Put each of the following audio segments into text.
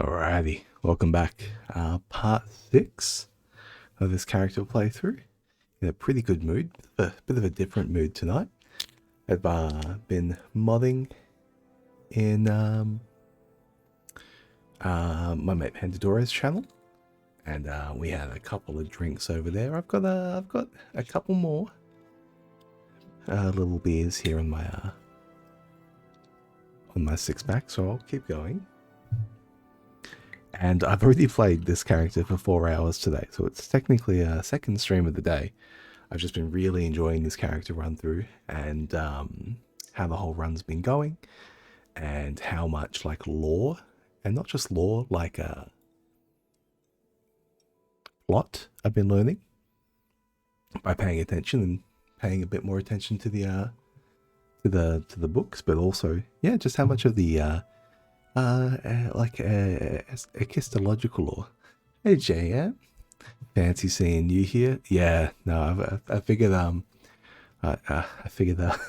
Alrighty, welcome back. Part 6 of this character playthrough. In a pretty good mood, a bit of a different mood tonight. I've been modding in my mate Pandadora's channel, and we had a couple of drinks over there. I've got a couple more little beers here on my six pack, so I'll keep going. And I've already played this character for 4 hours today, so it's technically a second stream of the day. I've just been really enjoying this character run through and how the whole run's been going and how much like lore, and not just lore, like plot I've been learning by paying attention and paying a bit more attention to the books, but also just how much of the ecological lore. Hey JM, fancy seeing you here. Yeah, no, I figured I figured that.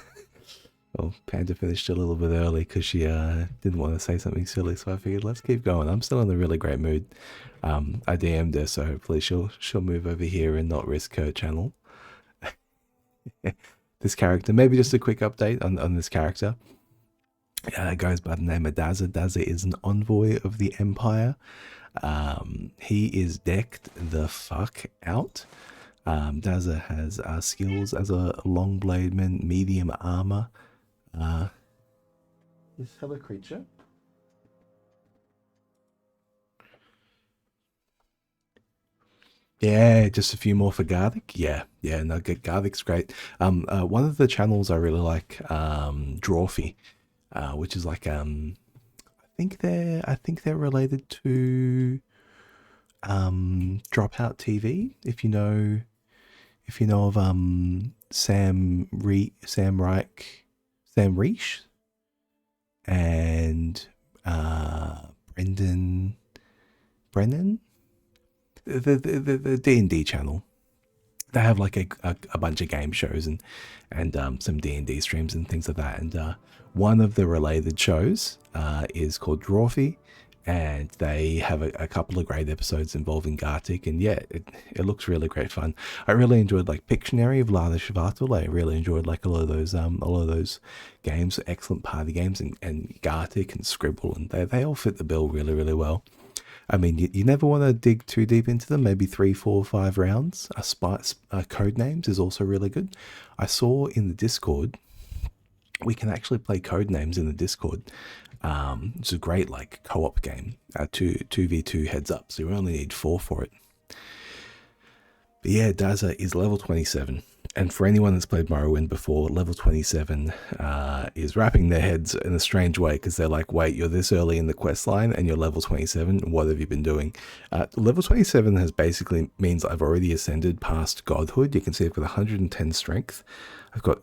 Well, Panda finished a little bit early because she didn't want to say something silly, so I figured let's keep going. I'm still in a really great mood. I DM'd her, so hopefully she'll move over here and not risk her channel. This character, maybe just a quick update on this character. It goes by the name of Dazza. Dazza is an envoy of the Empire. He is decked the fuck out. Dazza has skills as a long blademan, medium armor. This fellow creature. Yeah, just a few more for Gardic. Yeah, no, Gardic's great. One of the channels I really like, Drawfee, which is like I think they're related to Dropout TV. If you know of Sam Reich and Brennan, the D&D channel. They have like a bunch of game shows and some D&D streams and things like that. And one of the related shows is called Drawfee, and they have a couple of great episodes involving Gartic, and it looks really great fun. I really enjoyed like Pictionary of Lada Shavatul. I really enjoyed like a lot of those games, excellent party games, and Gartic and Scribble, and they all fit the bill really, really well. I mean, you never want to dig too deep into them. Maybe 3, 4, 5 rounds. Code names is also really good. I saw in the Discord, we can actually play code names in the Discord. It's a great like co-op game. 2v2 heads up. So you only need 4 for it. But yeah, Dazza is level 27. And for anyone that's played Morrowind before, level 27 is wrapping their heads in a strange way, because they're like, wait, you're this early in the quest line and you're level 27? What have you been doing? Level 27 has basically means I've already ascended past godhood. You can see I've got 110 strength. I've got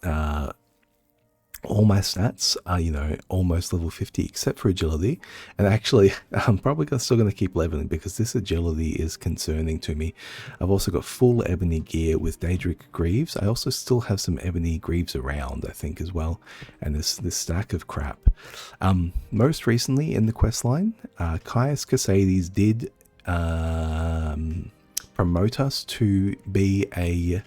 all my stats are, almost level 50, except for agility. And actually, I'm probably still going to keep leveling because this agility is concerning to me. I've also got full ebony gear with Daedric Greaves. I also still have some ebony greaves around, I think, as well. And this stack of crap. Most recently in the quest line, Caius Casades did promote us to be a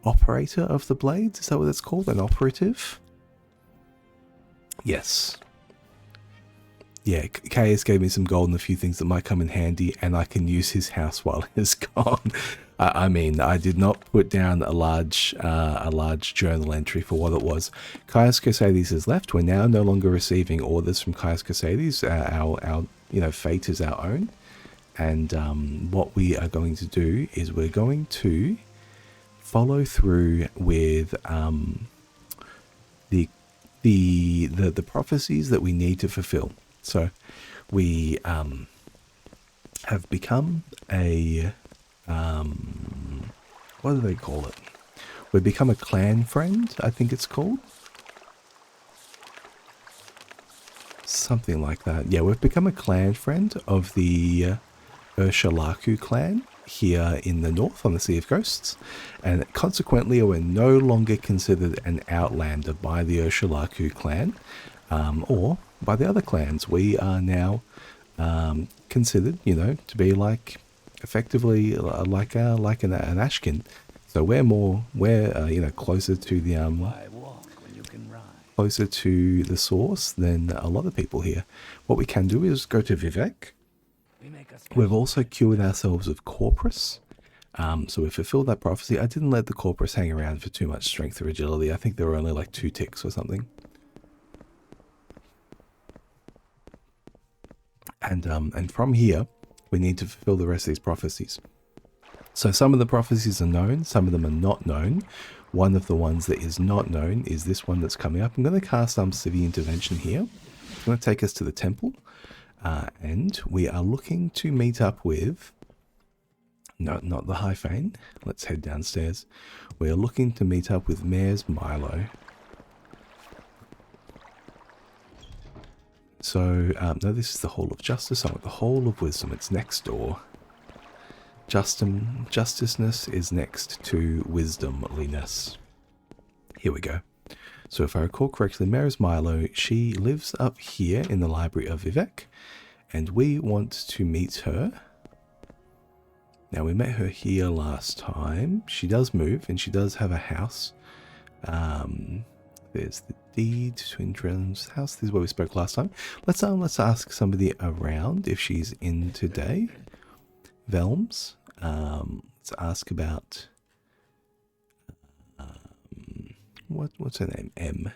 operator of the blades. Is that what it's called? An operative? Yes. Yeah, KS gave me some gold and a few things that might come in handy, and I can use his house while he's gone. I mean, I did not put down a large journal entry for what it was. Caius Casades has left. We're now no longer receiving orders from Caius Casades. Our fate is our own. And what we are going to do is we're going to follow through with the prophecies that we need to fulfill. So we have become a what do they call it? We've become a clan friend, I think it's called. Something like that. Yeah, we've become a clan friend of the Urshalaku clan here in the north on the Sea of Ghosts, and consequently we're no longer considered an outlander by the Urshalaku clan, or by the other clans. We are now considered, you know, to be like effectively like an Ashkin. So we're you know, closer to the closer to the source than a lot of people here. What we can do is go to Vivek. We've also cured ourselves of Corpus. So we fulfilled that prophecy. I didn't let the Corpus hang around for too much strength or agility. I think there were only like 2 ticks or something. And from here, we need to fulfill the rest of these prophecies. So some of the prophecies are known, some of them are not known. One of the ones that is not known is this one that's coming up. I'm going to cast Civil Intervention here. It's going to take us to the temple. And we are looking to meet up with... No, not the High Fane. Let's head downstairs. We are looking to meet up with Mayor's Milo. So, no, this is the Hall of Justice. I'm at the Hall of Wisdom. It's next door. Justiceness is next to wisdomliness. Here we go. So if I recall correctly, Mayor's Milo, she lives up here in the Library of Vivek. And we want to meet her. Now, we met her here last time. She does move, and she does have a house. There's the deed to Indren's house. This is where we spoke last time. Let's ask somebody around if she's in today. Velms. Let's ask about what's her name?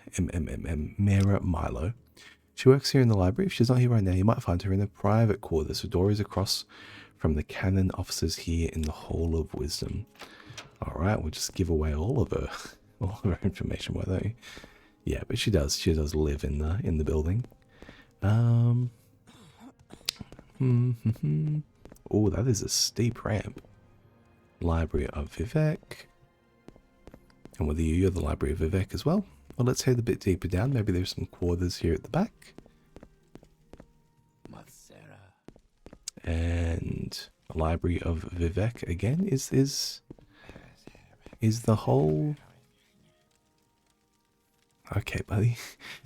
Mara Milo. She works here in the library. If she's not here right now, you might find her in the private quarters. The door is across from the canon officers here in the Hall of Wisdom. All right, we'll just give away all of her information, why don't we? Yeah, but she does live in the building. Oh, that is a steep ramp. Library of Vivek. And whether you're the Library of Vivek as well. Well, let's head a bit deeper down. Maybe there's some quarters here at the back. And the Library of Vivek again is the whole... Okay, buddy.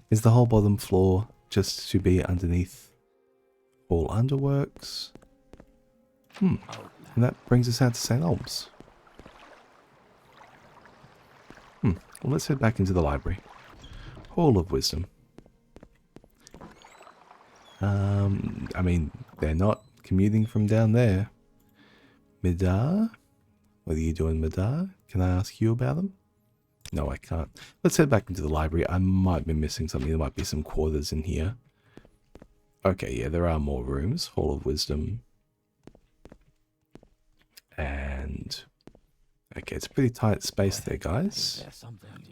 Is the whole bottom floor just to be underneath all underworks? And that brings us out to St. Olms. Well, let's head back into the library. Hall of Wisdom. I mean, they're not commuting from down there. Midar? What are you doing, Midar? Can I ask you about them? No, I can't. Let's head back into the library. I might be missing something. There might be some quarters in here. Okay, yeah, there are more rooms. Hall of Wisdom. And... okay, it's a pretty tight space there, guys.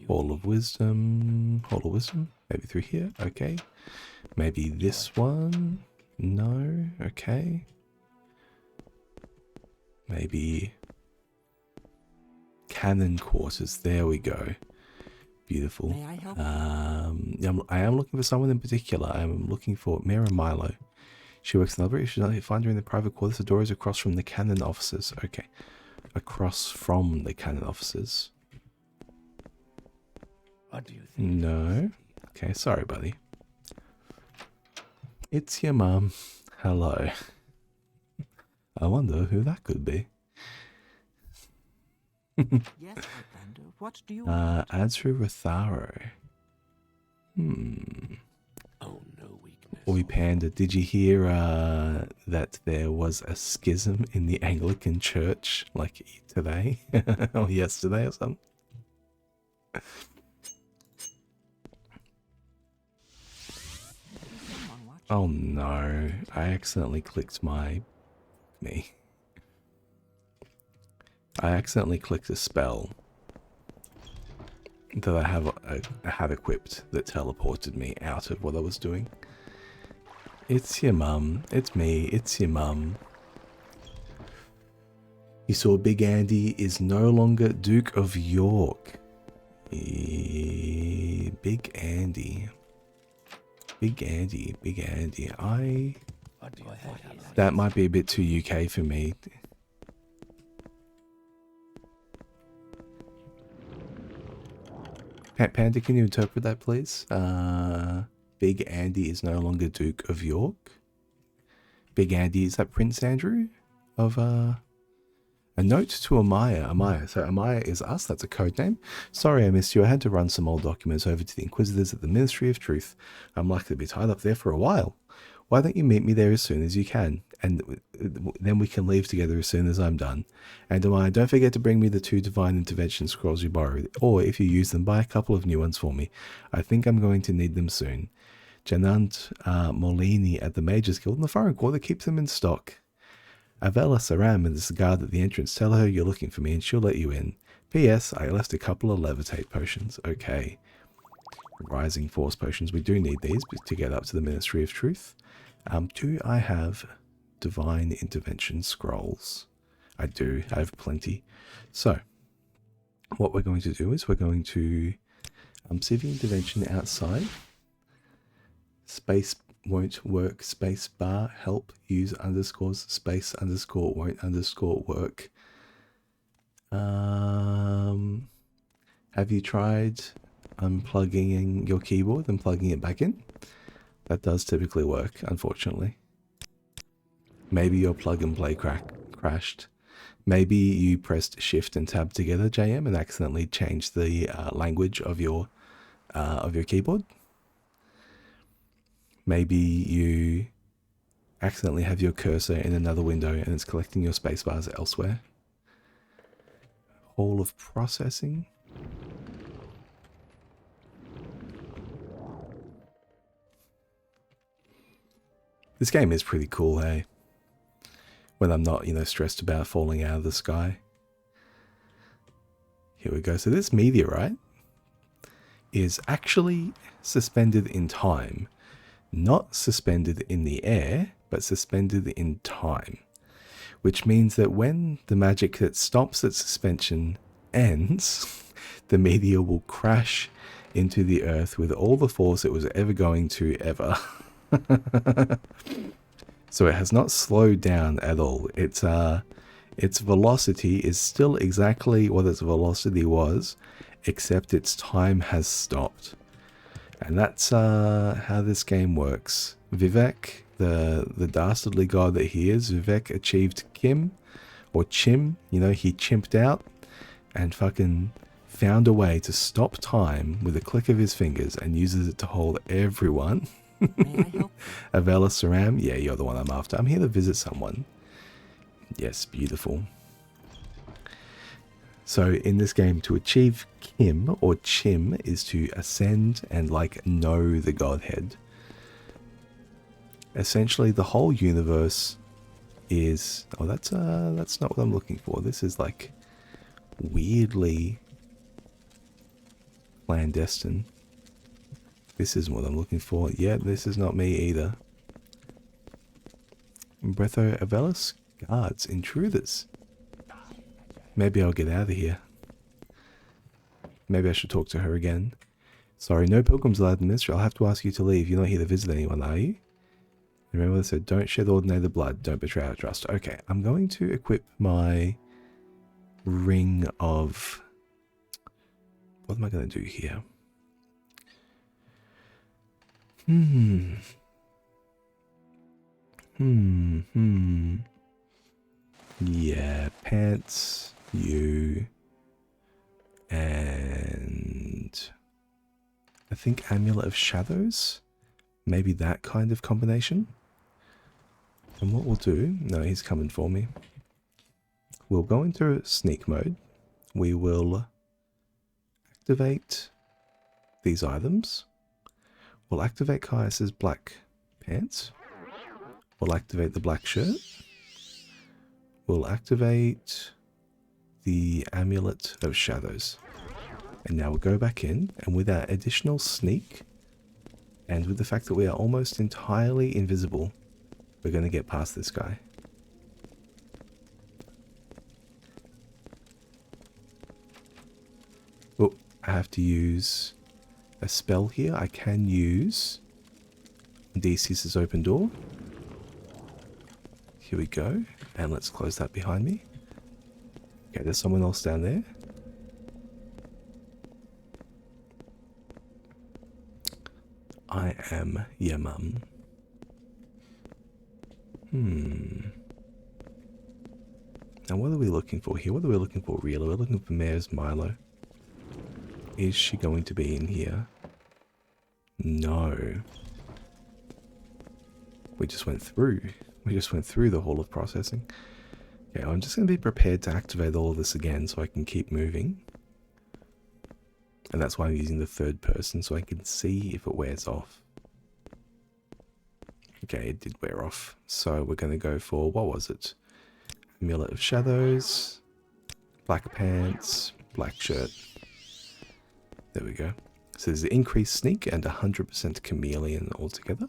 Hall of Wisdom. Hall of Wisdom. Maybe through here. Okay. Maybe this one. No. Okay. Maybe... Cannon quarters. There we go. Beautiful. May I help? I am looking for someone in particular. I am looking for Mira Milo. She works in the library. She's not find her in the private quarters. The door is across from the cannon officers. Okay. Across from the cannon officers. What do you think? No. Okay, sorry, buddy. It's your mum. Hello. I wonder who that could be. Yes, Outlander. What do you want? Adru Ratharo. Oh, no weakness. Oi Panda, did you hear that there was a schism in the Anglican Church, like today? Or yesterday or something? Oh no, I accidentally clicked me. I accidentally clicked a spell that I had equipped that teleported me out of what I was doing. It's your mum. It's me. It's your mum. You saw Big Andy is no longer Duke of York. Big Andy. Big Andy. Big Andy. That might be a bit too UK for me. Panda, can you interpret that, please? Big Andy is no longer Duke of York. Big Andy, is that Prince Andrew of a note to Amaya. Amaya. So Amaya is us. That's a code name. Sorry I missed you. I had to run some old documents over to the Inquisitors at the Ministry of Truth. I'm likely to be tied up there for a while. Why don't you meet me there as soon as you can? And then we can leave together as soon as I'm done. And Amaya, don't forget to bring me the 2 Divine Intervention scrolls you borrowed. Or if you use them, buy a couple of new ones for me. I think I'm going to need them soon. Janant Molini at the Mages Guild in the Foreign Quarter keeps them in stock. Avella Saram is the guard at the entrance. Tell her you're looking for me and she'll let you in. P.S. I left a couple of levitate potions. Okay. Rising Force potions. We do need these to get up to the Ministry of Truth. Do I have Divine Intervention scrolls? I do. I have plenty. So, what we're going to do is we're going to see the intervention outside. Space won't work. Space bar help use underscores. Space underscore won't underscore work. Have you tried unplugging your keyboard and plugging it back in? That does typically work, unfortunately. Maybe your plug and play crashed. Maybe you pressed Shift and Tab together, JM, and accidentally changed the language of your keyboard. Maybe you accidentally have your cursor in another window and it's collecting your spacebars elsewhere. Hall of Processing. This game is pretty cool, hey? When I'm not, stressed about falling out of the sky. Here we go. So this meteorite is actually suspended in time. Not suspended in the air, but suspended in time. Which means that when the magic that stops its suspension ends, the meteor will crash into the earth with all the force it was ever going to ever. So it has not slowed down at all. Its velocity is still exactly what its velocity was, except its time has stopped. And that's how this game works. Vivek, the dastardly god that he is, Vivek achieved Kim, or Chim, he chimped out and fucking found a way to stop time with a click of his fingers and uses it to hold everyone. May I help? Avella Saram, yeah, you're the one I'm after. I'm here to visit someone. Yes, beautiful. So in this game, to achieve Kim or Chim is to ascend and know the Godhead. Essentially, the whole universe is... Oh, that's not what I'm looking for. This is weirdly clandestine. This isn't what I'm looking for. Yeah, this is not me either. Breatho Avellis guards, intruders. Maybe I'll get out of here. Maybe I should talk to her again. Sorry, no pilgrims allowed in Ministry. I'll have to ask you to leave. You're not here to visit anyone, are you? Remember what I said, don't shed ordinary blood. Don't betray our trust. Okay, I'm going to equip my ring of... What am I going to do here? Yeah, pants, you, and I think Amulet of Shadows. Maybe that kind of combination. And what we'll do... No, he's coming for me. We'll go into sneak mode. We will activate these items. We'll activate Caius's black pants. We'll activate the black shirt. We'll activate the Amulet of Shadows. And now we'll go back in, and with our additional sneak, and with the fact that we are almost entirely invisible, we're going to get past this guy. Oh, I have to use a spell here. I can use DC's open door. Here we go. And let's close that behind me. Okay, there's someone else down there. I am your mum. Now what are we looking for here? What are we looking for really? We're looking for Mayor's Milo. Is she going to be in here? No. We just went through. We just went through the Hall of Processing. Okay, I'm just going to be prepared to activate all of this again so I can keep moving. And that's why I'm using the third person so I can see if it wears off. Okay, it did wear off. So we're going to go for, what was it? Amulet of Shadows, black pants, black shirt. There we go. So there's the increased sneak and 100% chameleon altogether.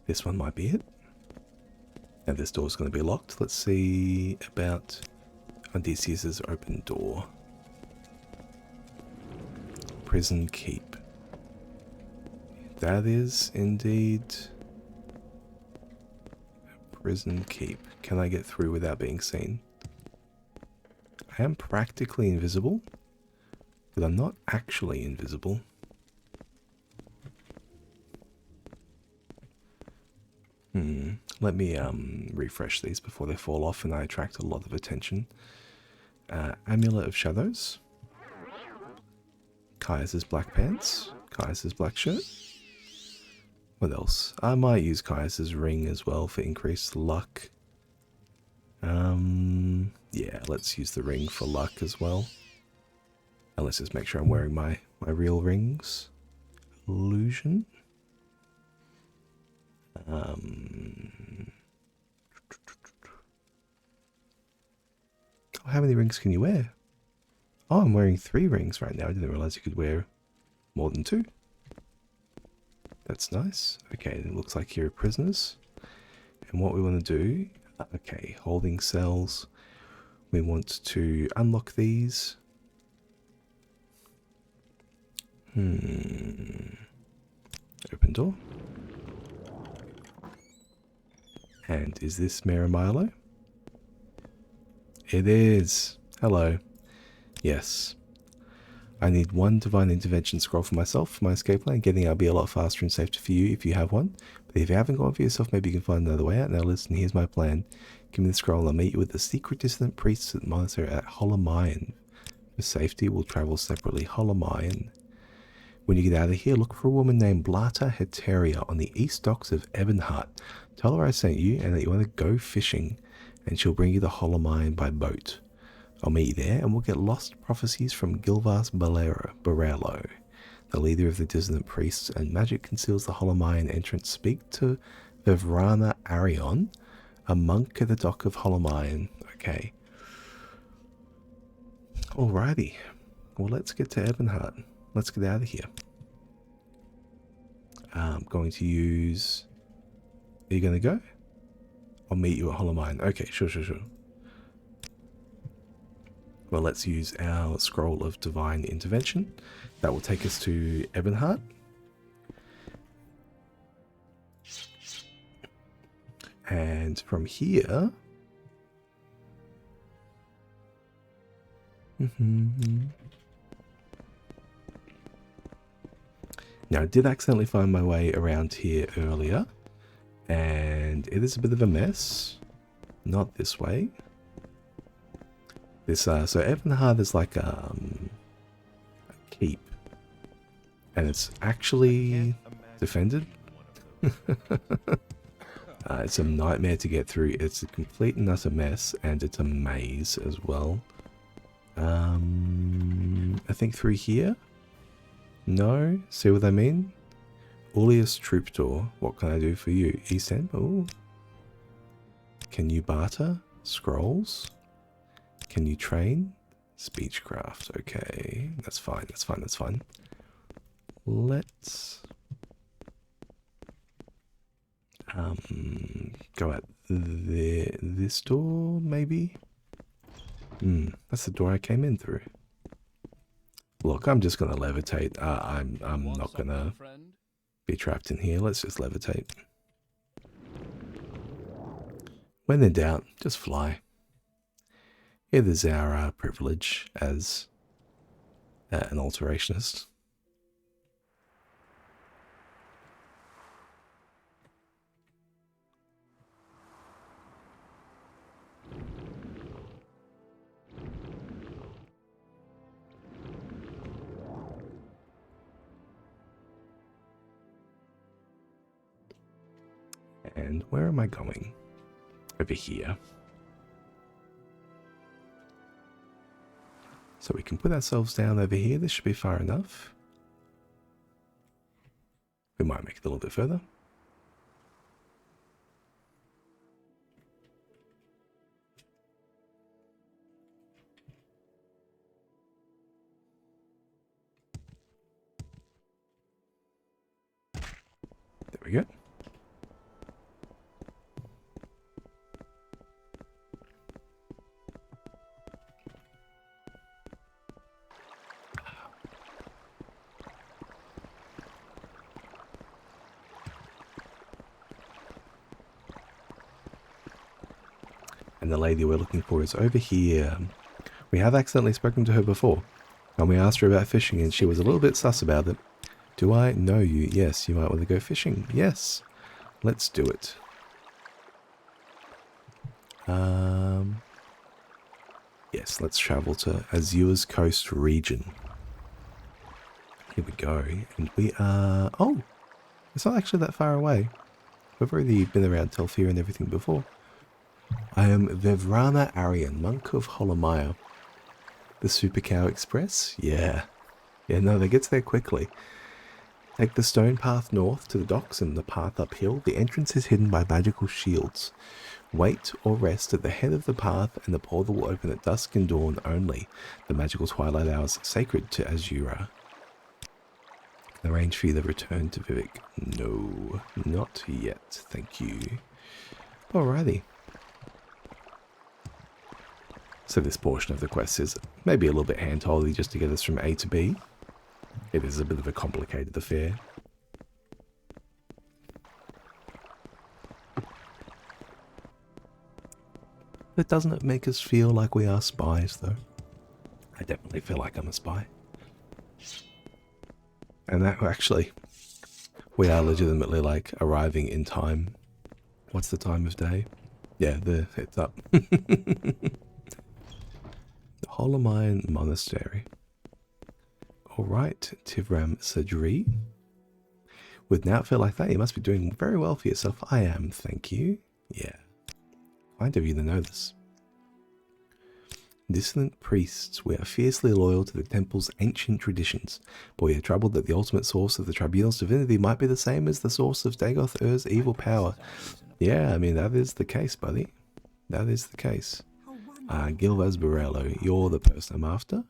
This one might be it. And this door's going to be locked. Let's see about Odysseus's open door. Prison keep. That is indeed a prison keep. Can I get through without being seen? I am practically invisible, but I'm not actually invisible. Let me refresh these before they fall off and I attract a lot of attention. Amulet of Shadows. Kaiser's black pants. Kaiser's black shirt. What else? I might use Kaiser's ring as well for increased luck. Yeah, let's use the ring for luck as well. And let's just make sure I'm wearing my real rings. Illusion. How many rings can you wear? Oh, I'm wearing 3 rings right now. I didn't realize you could wear more than 2. That's nice. Okay, it looks like you're prisoners. And what we want to do... Okay, holding cells. We want to unlock these. Open door. And is this Mayor Milo? It is. Hello. Yes. I need 1 divine intervention scroll for myself for my escape plan. Getting out will be a lot faster and safer for you if you have one. But if you haven't got one for yourself, maybe you can find another way out. Now listen, here's my plan. Give me the scroll and I'll meet you with the secret dissident priests at the monastery at Holomayan. For safety, we'll travel separately. Holomayan. When you get out of here, look for a woman named Blata Heteria on the east docks of Ebonheart. Tell her I sent you and that you want to go fishing, and she'll bring you to Holomayan by boat. I'll meet you there, and we'll get lost prophecies from Gilvas Barello, the leader of the dissonant priests, and magic conceals the Holomayan entrance. Speak to Vivrana Arion, a monk at the dock of Holomayan. Okay. Alrighty. Well, let's get to Ebonheart. Let's get out of here. I'm going to use... Are you going to go? I'll meet you at Holomayan. Okay, sure. Well, let's use our scroll of divine intervention. That will take us to Ebonheart. And from here... Now, I did accidentally find my way around here earlier, and it is a bit of a mess. Not this way. This so Ebonheart is like a keep, and it's actually defended. It's a nightmare to get through. It's a complete and utter mess, and it's a maze as well. I think through here. No? See what I mean? Ullius Troubadour. What can I do for you? East End? Oh. Can you barter? Scrolls? Can you train? Speechcraft. Okay. That's fine. Let's... go out this door, maybe? That's the door I came in through. Look, I'm just gonna levitate. I'm not gonna be trapped in here. Let's just levitate. when in doubt, just fly. It is our privilege as an alterationist. And where am I going? Over here. So we can put ourselves down over here. This should be far enough. We might make it a little bit further. There we go. And the lady we're looking for is over here. We have accidentally spoken to her before, and we asked her about fishing, and she was a little bit sus about it. Do I know you? Yes, you might want to go fishing. Yes, let's do it. Yes, let's travel to Azur's Coast region. Here we go, and we are... Oh, it's not actually that far away. We've already been around Telfir and everything before. I am Vevrana Aryan, monk of Holomaya. The Super Cow Express? Yeah. Yeah, no, they get there quickly. Take the stone path north to the docks and the path uphill. The entrance is hidden by magical shields. Wait or rest at the head of the path and the portal will open at dusk and dawn only. The magical twilight hours sacred to Azura. Can I arrange for you to return to Vivek? No, not yet. Thank you. Alrighty. So this portion of the quest is maybe a little bit hand-holdy just to get us from A to B. It is a bit of a complicated affair. But doesn't it make us feel like we are spies, though? I definitely feel like I'm a spy. And that actually, we are legitimately like arriving in time. What's the time of day? Yeah, it's up. Holomayan Monastery. Alright, Tivram Sajri. With an outfit like that, you must be doing very well for yourself. I am, thank you. Yeah. Kind of you to know this. Dissident priests, we are fiercely loyal to the temple's ancient traditions, but we are troubled that the ultimate source of the tribunal's divinity might be the same as the source of Dagoth Ur's evil power. Yeah, I mean, that is the case, buddy. That is the case. Gilvaz Borello, you're the person I'm after.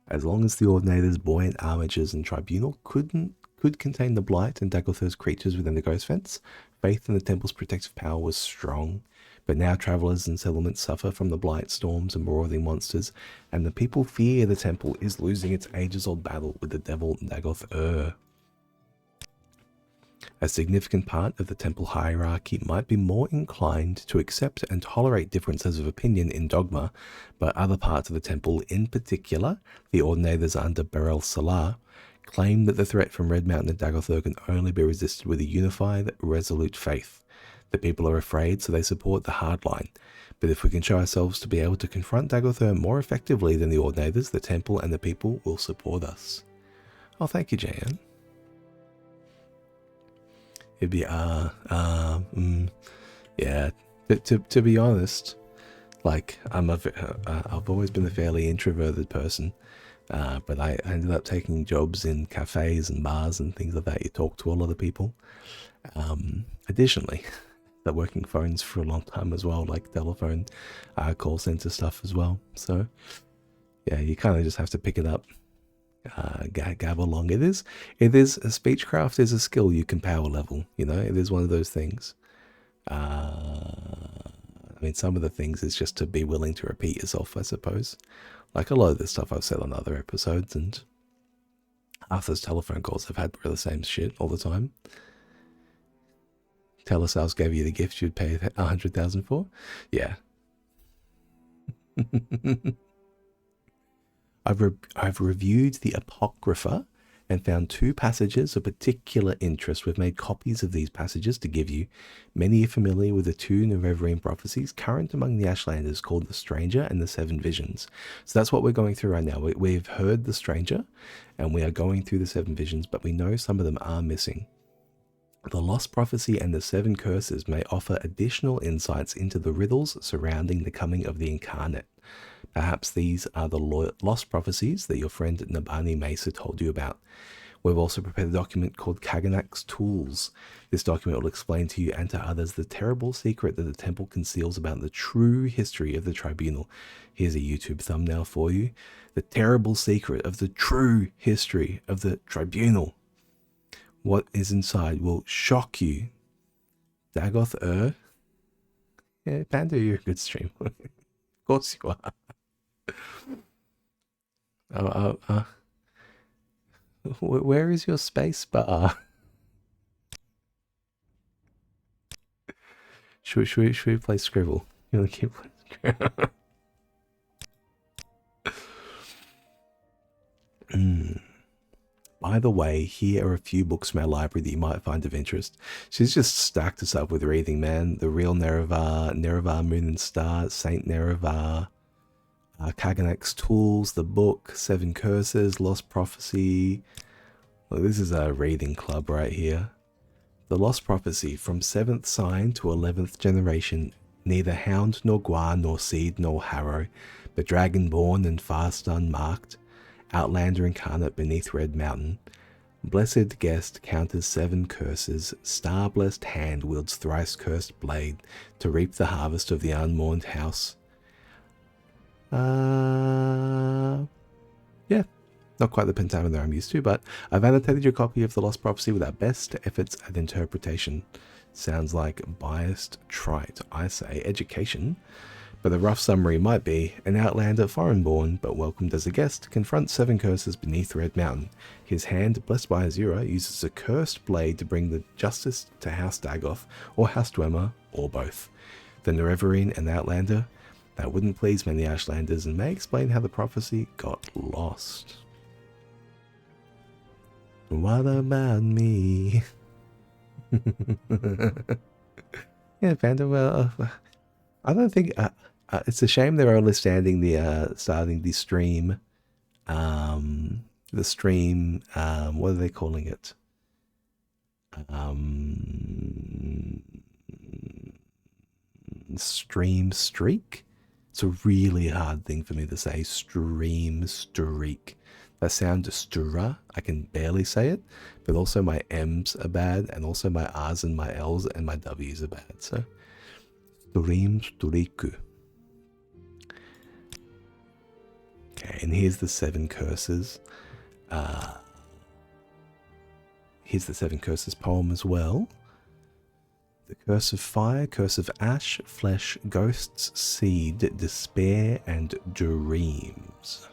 As long as the Ordinator's buoyant armatures and tribunal could contain the blight and Dagothur's creatures within the ghost fence, faith in the temple's protective power was strong. But now travelers and settlements suffer from the blight storms and marauding monsters, and the people fear the temple is losing its ages-old battle with the devil Dagoth Ur. A significant part of the temple hierarchy might be more inclined to accept and tolerate differences of opinion in dogma, but other parts of the temple, in particular, the Ordinators under Beryl Salah, claim that the threat from Red Mountain and Dagoth Ur can only be resisted with a unified, resolute faith. The people are afraid, so they support the hard line. But if we can show ourselves to be able to confront Dagoth Ur more effectively than the Ordinators, the temple and the people will support us. Oh, thank you, Jan. It'd be, yeah. But to be honest, like, I've always been a fairly introverted person, but I ended up taking jobs in cafes and bars and things like that. You talk to a lot of people. Additionally, they're working phones for a long time as well, like telephone, call center stuff as well. So, yeah, you kind of just have to pick it up. Gab along. It is speechcraft is a skill you can power level, you know. It is one of those things. I mean, some of the things is just to be willing to repeat yourself, I suppose. Like a lot of the stuff I've said on other episodes, and half those telephone calls I've had were the same shit all the time. Telesales gave you the gift you'd pay 100,000 for? Yeah. I've reviewed the Apocrypha and found 2 passages of particular interest. We've made copies of these passages to give you. Many are familiar with the 2 Nerevarine prophecies current among the Ashlanders called the Stranger and the 7 Visions. So that's what we're going through right now. We've heard the Stranger and we are going through the 7 Visions, but we know some of them are missing. The Lost Prophecy and the 7 Curses may offer additional insights into the riddles surrounding the coming of the Incarnate. Perhaps these are the lost prophecies that your friend Nabani Mesa told you about. We've also prepared a document called Kaganak's Tools. This document will explain to you and to others the terrible secret that the temple conceals about the true history of the tribunal. Here's a YouTube thumbnail for you. The terrible secret of the true history of the tribunal. What is inside will shock you. Dagoth Yeah, Panda, you're a good streamer. Of course you are. Where is your space bar? Should we play Scribble? You want to keep playing Scribble? By the way, here are a few books from our library that you might find of interest. She's just stacked us up with reading, man. The Real Nerevar, Nerevar Moon and Star, Saint Nerevar, Kaganak's Tools, the book, 7 Curses, Lost Prophecy. Look, this is a reading club right here. The Lost Prophecy, from 7th sign to 11th generation, neither hound nor gua nor seed nor harrow, but dragon-born and fast unmarked, Outlander incarnate beneath Red Mountain. Blessed guest counters 7 curses, star-blessed hand wields thrice cursed blade to reap the harvest of the unmourned house. Yeah, not quite the pentameter I'm used to, but I've annotated your copy of The Lost Prophecy with our best efforts at interpretation. Sounds like biased trite, I say education. But the rough summary might be, an outlander foreign-born, but welcomed as a guest, confronts 7 curses beneath Red Mountain. His hand, blessed by Azura, uses a cursed blade to bring the justice to House Dagoth, or House Dwemer, or both. The Nerevarine and Outlander, that wouldn't please many Ashlanders and may explain how the prophecy got lost. What about me? Yeah, Panda, well, I don't think... it's a shame they're only starting the stream. The stream, what are they calling it? Stream streak? It's a really hard thing for me to say. Stream streak. That sound stura, I can barely say it, but also my M's are bad, and also my R's and my L's and my W's are bad. So, stream streak. Okay, and here's the 7 curses. Here's the 7 curses poem as well. The curse of fire, curse of ash, flesh, ghosts, seed, despair, and dreams.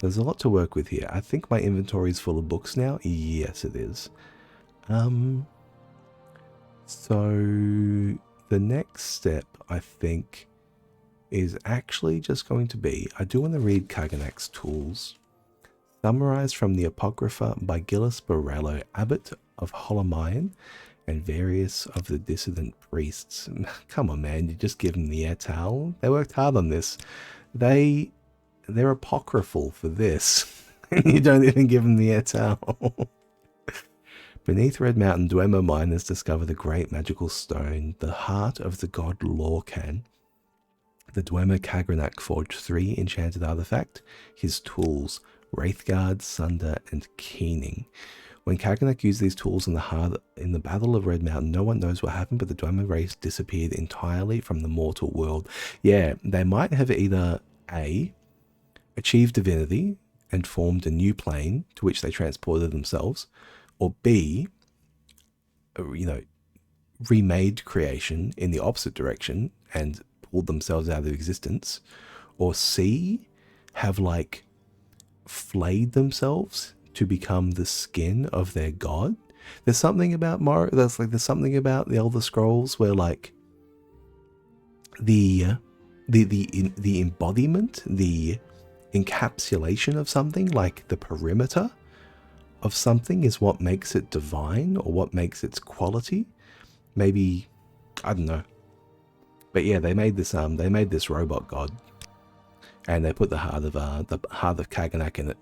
There's a lot to work with here. I think my inventory is full of books now. Yes, it is. So the next step, I think, is actually just going to be, I do want to read Kaganak's Tools, summarized from the Apocrypha by Gillis Borello, Abbot of Holomayan, and various of the dissident priests. Come on, man, you just give them the air towel. They worked hard on this. They're apocryphal for this, and you don't even give them the air towel. Beneath Red Mountain, Dwemer miners discover the great magical stone, the heart of the god Lorcan. The Dwemer Kagranak forged 3 enchanted artifact, his tools, Wraithguard, Sunder, and Keening. When Kagranak used these tools in the Battle of Red Mountain, no one knows what happened, but the Dwemer race disappeared entirely from the mortal world. Yeah, they might have either A, achieved divinity and formed a new plane to which they transported themselves, or B, remade creation in the opposite direction and pulled themselves out of existence, or C, have flayed themselves to become the skin of their god There's something about there's something about the Elder Scrolls where like the embodiment, the encapsulation of something, like the perimeter of something, is what makes it divine or what makes its quality. Maybe, I don't know. But yeah, they made this robot god, and they put the heart of Kaganak in it.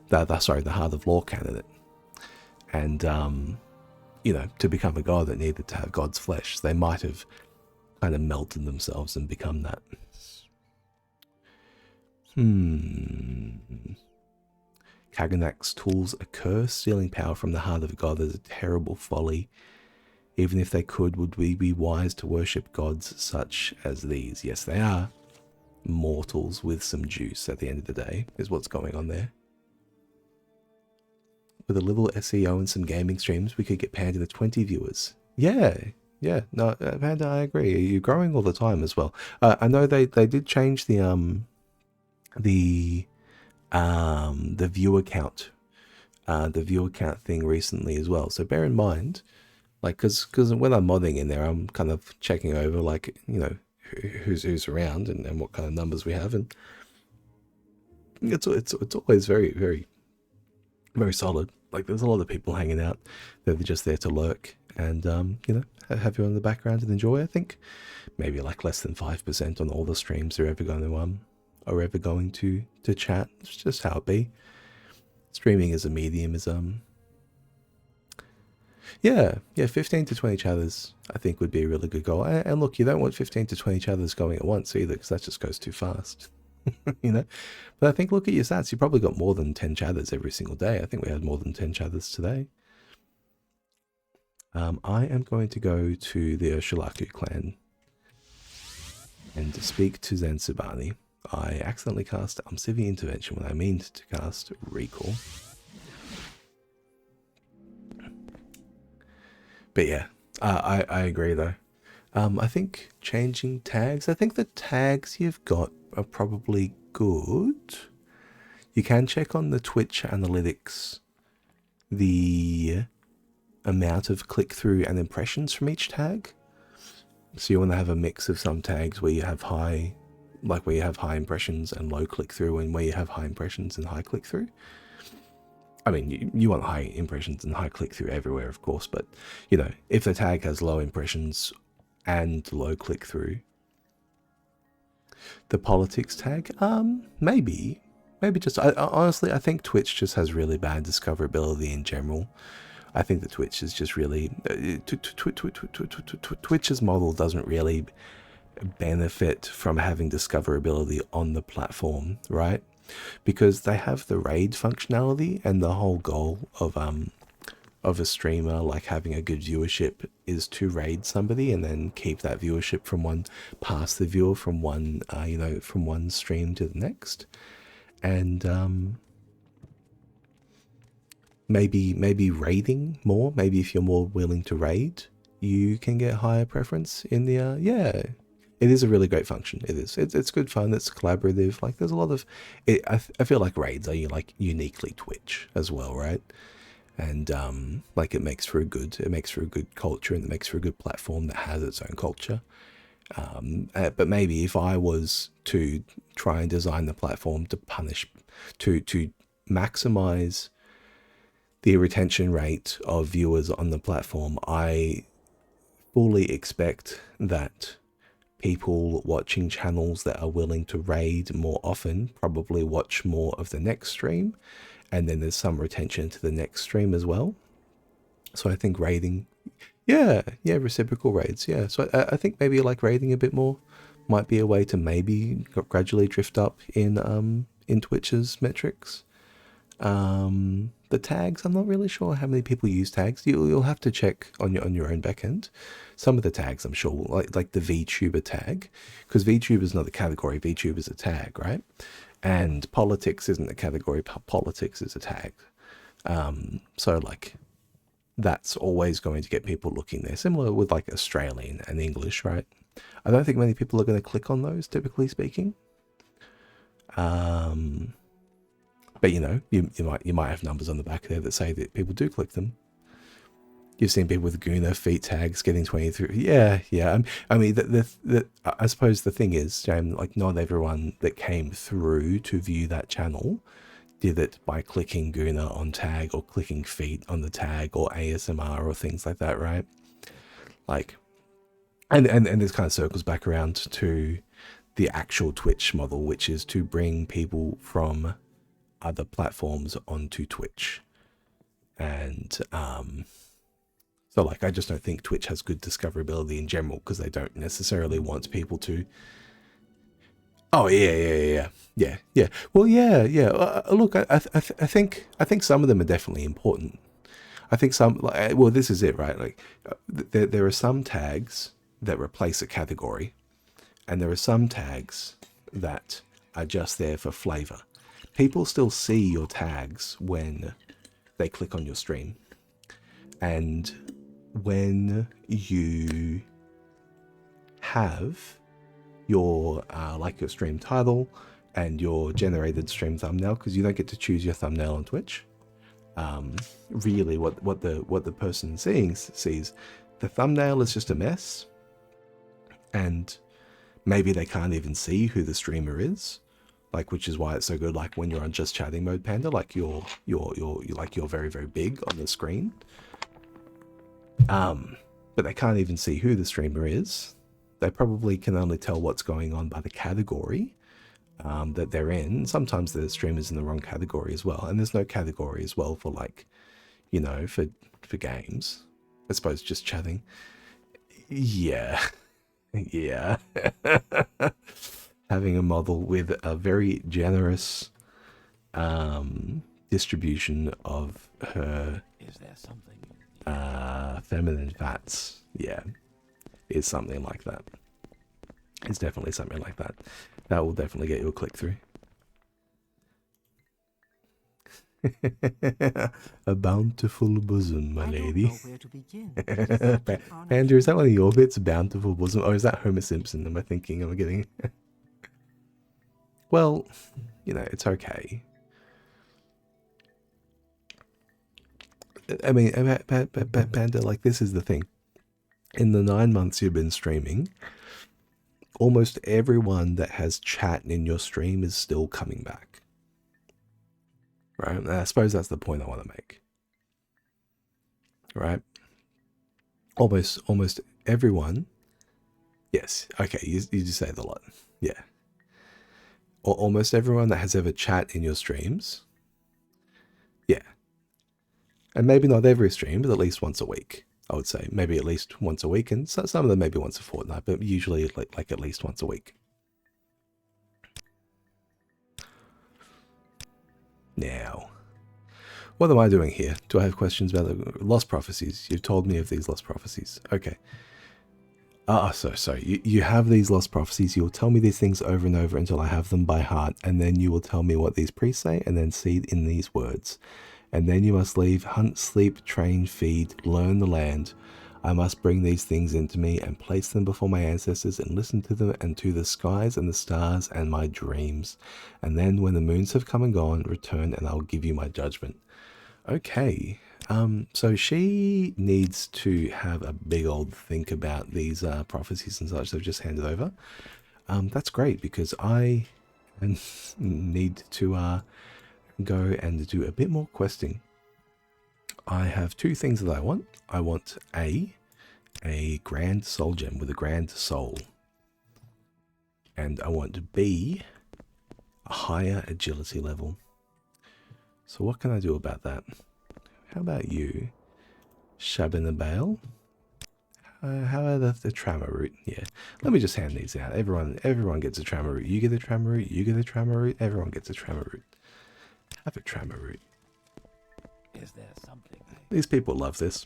The heart of Lorcan in it. And you know, to become a god, it needed to have God's flesh. They might have kind of melted themselves and become that. Kaganak's tools a curse. Stealing power from the heart of a god is a terrible folly. Even if they could, would we be wise to worship gods such as these? Yes, they are mortals with some juice at the end of the day, is what's going on there. With a little SEO and some gaming streams, we could get Panda to 20 viewers. Yeah, no, Panda, I agree. You're growing all the time as well. I know they did change the viewer count, thing recently as well. So bear in mind, like, because when I'm modding in there, I'm kind of checking over, like, you know, who's around and what kind of numbers we have, and it's always very, very, very solid. Like, there's a lot of people hanging out. They're just there to lurk and you know, have you in the background and enjoy. I think maybe like less than 5% on all the streams are ever going to chat. It's just how it be. Streaming as a medium is yeah, 15 to 20 chatters I think would be a really good goal. And look, you don't want 15 to 20 chatters going at once either, because that just goes too fast. You know, but I think, look at your stats, you probably got more than 10 chatters every single day. I think we had more than 10 chatters today. I am going to go to the Ursulaku clan and speak to Zensubani. I accidentally cast Civvy Intervention when I mean to cast Recall. But yeah, I agree though. I think changing tags, I think the tags you've got are probably good. You can check on the Twitch analytics the amount of click-through and impressions from each tag. So you want to have a mix of some tags where you have high impressions and low click-through, and where you have high impressions and high click-through. I mean, you want high impressions and high click-through everywhere, of course, but, you know, if the tag has low impressions and low click-through. The politics tag, maybe just, honestly, I think Twitch just has really bad discoverability in general. I think that Twitch is just really, Twitch's model doesn't really benefit from having discoverability on the platform, right? Because they have the raid functionality, and the whole goal of a streamer, like, having a good viewership is to raid somebody and then keep that viewership pass the viewer from one from one stream to the next. And maybe raiding more, maybe if you're more willing to raid, you can get higher preference in the yeah. It is a really great function. It is. It's good fun. It's collaborative. Like, there's a lot of it. I feel like raids are uniquely Twitch as well, right? And like, it makes for a good culture, and it makes for a good platform that has its own culture. But maybe if I was to try and design the platform to maximize the retention rate of viewers on the platform, I fully expect that people watching channels that are willing to raid more often probably watch more of the next stream, and then there's some retention to the next stream as well. So I think raiding, yeah, reciprocal raids, yeah. So I think maybe, like, raiding a bit more might be a way to maybe gradually drift up in Twitch's metrics. The tags, I'm not really sure how many people use tags. You'll have to check on your own backend. Some of the tags, I'm sure, like the VTuber tag, because VTuber is not a category, VTuber is a tag, right? And politics isn't a category, politics is a tag. So, like, that's always going to get people looking there. Similar with, like, Australian and English, right? I don't think many people are going to click on those, typically speaking. But, you know, you might have numbers on the back there that say that people do click them. You've seen people with Guna feet tags getting 23. Yeah, yeah. I mean, I suppose the thing is, James, like not everyone that came through to view that channel did it by clicking Guna on tag or clicking feet on the tag or ASMR or things like that, right? Like, and this kind of circles back around to the actual Twitch model, which is to bring people from other platforms onto Twitch. And so like I just don't think Twitch has good discoverability in general because they don't necessarily want people to. Oh yeah. Well, yeah. Look, I think some of them are definitely important. I think some, like, well, this is it, right? Like, there are some tags that replace a category, and there are some tags that are just there for flavor. People still see your tags when they click on your stream, and when you have your like your stream title and your generated stream thumbnail, because you don't get to choose your thumbnail on Twitch. Really, what the person sees, the thumbnail is just a mess, and maybe they can't even see who the streamer is, like, which is why it's so good. Like when you're on just chatting mode, Panda, like you're very, very big on the screen. But they can't even see who the streamer is. They probably can only tell what's going on by the category that they're in. Sometimes the streamer's in the wrong category as well, and there's no category as well for, like, you know, for games. I suppose just chatting. Yeah. Yeah. Having a model with a very generous distribution of her feminine fats, yeah, is something like that. It's definitely something like that. That will definitely get you a click through. A bountiful bosom, my lady. Andrew, is that one of your bits? Bountiful bosom? Or is that Homer Simpson? Am I thinking? Am I getting? Well, you know, it's okay. I mean, Panda, like, this is the thing. In the 9 months you've been streaming, almost everyone that has chat in your stream is still coming back. Right? And I suppose that's the point I want to make. Right? Almost everyone. Yes. Okay, you just say it a lot. Yeah. Almost everyone that has ever chat in your streams. Yeah. And maybe not every stream, but at least once a week. I would say maybe at least once a week, and some of them maybe once a fortnight, but usually like at least once a week. Now, what am I doing here? Do I have questions about the lost prophecies? You've told me of these lost prophecies. Okay. So you have these lost prophecies. You'll tell me these things over and over until I have them by heart, and then you will tell me what these priests say, and then seed in these words. And then you must leave, hunt, sleep, train, feed, learn the land. I must bring these things into me and place them before my ancestors and listen to them and to the skies and the stars and my dreams. And then when the moons have come and gone, return and I'll give you my judgment. Okay. So she needs to have a big old think about these prophecies and such they've just handed over. That's great, because I need to go and do a bit more questing. I have two things that I want. I want a grand soul gem with a grand soul, and I want B, a higher agility level. So what can I do about that? How about you, Shabinabale? How about the Trammer root? Yeah, let me just hand these out. Everyone gets a Trammer root. You get a Trammer root. You get a Trammer root. Everyone gets a Trammer root. Have a Trammer root. Is there something? These people love this.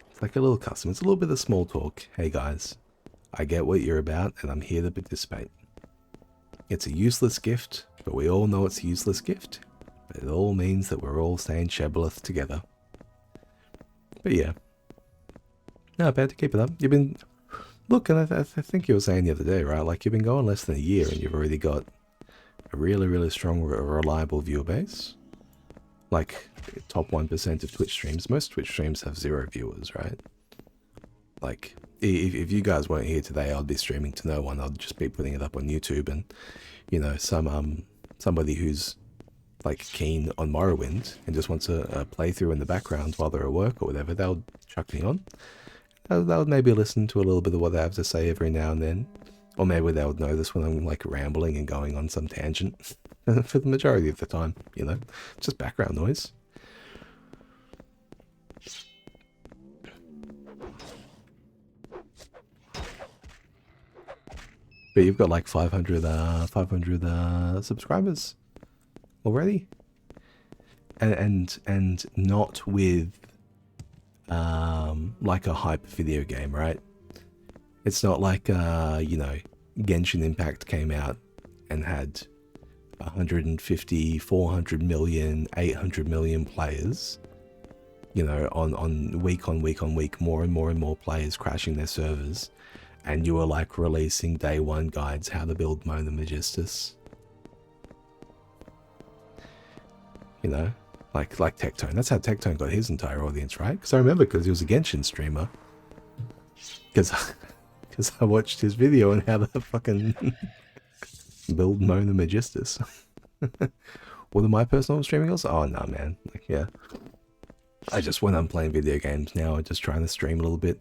It's like a little custom. It's a little bit of small talk. Hey guys, I get what you're about and I'm here to participate. It's a useless gift, but we all know it's a useless gift. But it all means that we're all staying Shebboleth together. But yeah. No, bad to keep it up. You've been... Look, and I think you were saying the other day, right? Like, you've been going less than a year and you've already got a really, really strong, reliable viewer base. Like, top 1% of Twitch streams. Most Twitch streams have 0 viewers, right? Like, if you guys weren't here today, I'd be streaming to no one. I'd just be putting it up on YouTube, and you know, somebody who's like keen on Morrowind and just wants a playthrough in the background while they're at work or whatever, they'll chuck me on. They'll maybe listen to a little bit of what I have to say every now and then, or maybe they would notice when I'm like rambling and going on some tangent. For the majority of the time, you know, just background noise. But you've got like 500 subscribers already, and not with like a hype video game, right? It's not like you know, Genshin Impact came out and had 150, 400 million, 800 million players, you know, on week, more and more players crashing their servers, and you were like releasing day one guides how to build Mona Magistus. You know, like Tectone. That's how Tectone got his entire audience, right? Because I remember, because he was a Genshin streamer. Because I watched his video on how to fucking build Mona Magistus. What are my personal streaming goals? Oh no, man. Like, yeah. I just, when I'm playing video games now, I'm just trying to stream a little bit.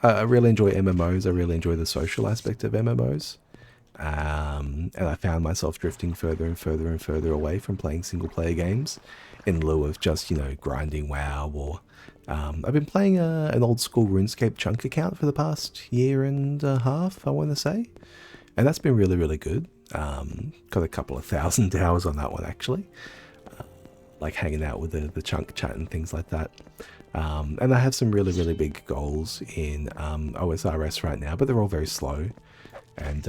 I really enjoy MMOs. I really enjoy the social aspect of MMOs. And I found myself drifting further and further away from playing single player games in lieu of just, you know, grinding WoW, or I've been playing an old school RuneScape chunk account for the past year and a half, I want to say. And that's been really good. Got a couple of 1,000 hours on that one, actually. Like hanging out with the chunk chat and things like that. And I have some really big goals in OSRS right now, but they're all very slow, and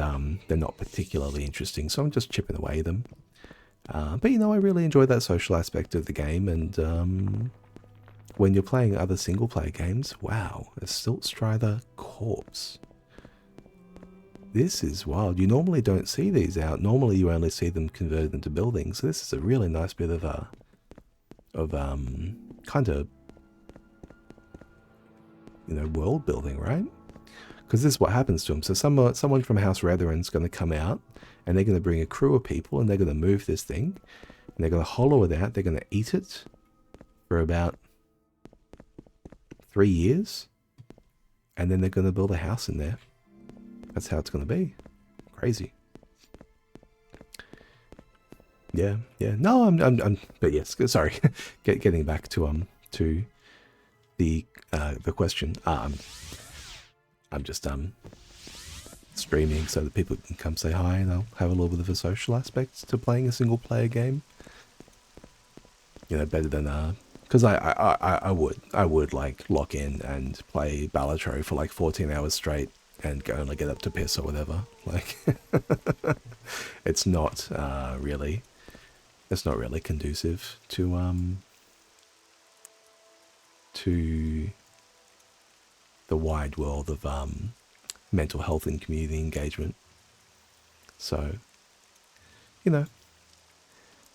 they're not particularly interesting, so I'm just chipping away them. But you know, I really enjoy that social aspect of the game, and when you're playing other single player games, wow, a Stilt Strider corpse. This is wild. You normally don't see these out. Normally you only see them converted into buildings. So this is a really nice bit of kind of, you know, world building, right? Because this is what happens to them. So someone from House Retheran's going to come out, and they're going to bring a crew of people, and they're going to move this thing, and they're going to hollow it out. They're going to eat it for about 3 years, and then they're going to build a house in there. That's how it's going to be. Crazy. Yeah. No, I'm. But yes, sorry. Getting back to the question. I'm just streaming so that people can come say hi, and I'll have a little bit of a social aspect to playing a single player game. You know, better than because I would like lock in and play Balatro for like 14 hours straight and go and get up to piss or whatever. Like, it's not really conducive to the wide world of mental health and community engagement. So, you know,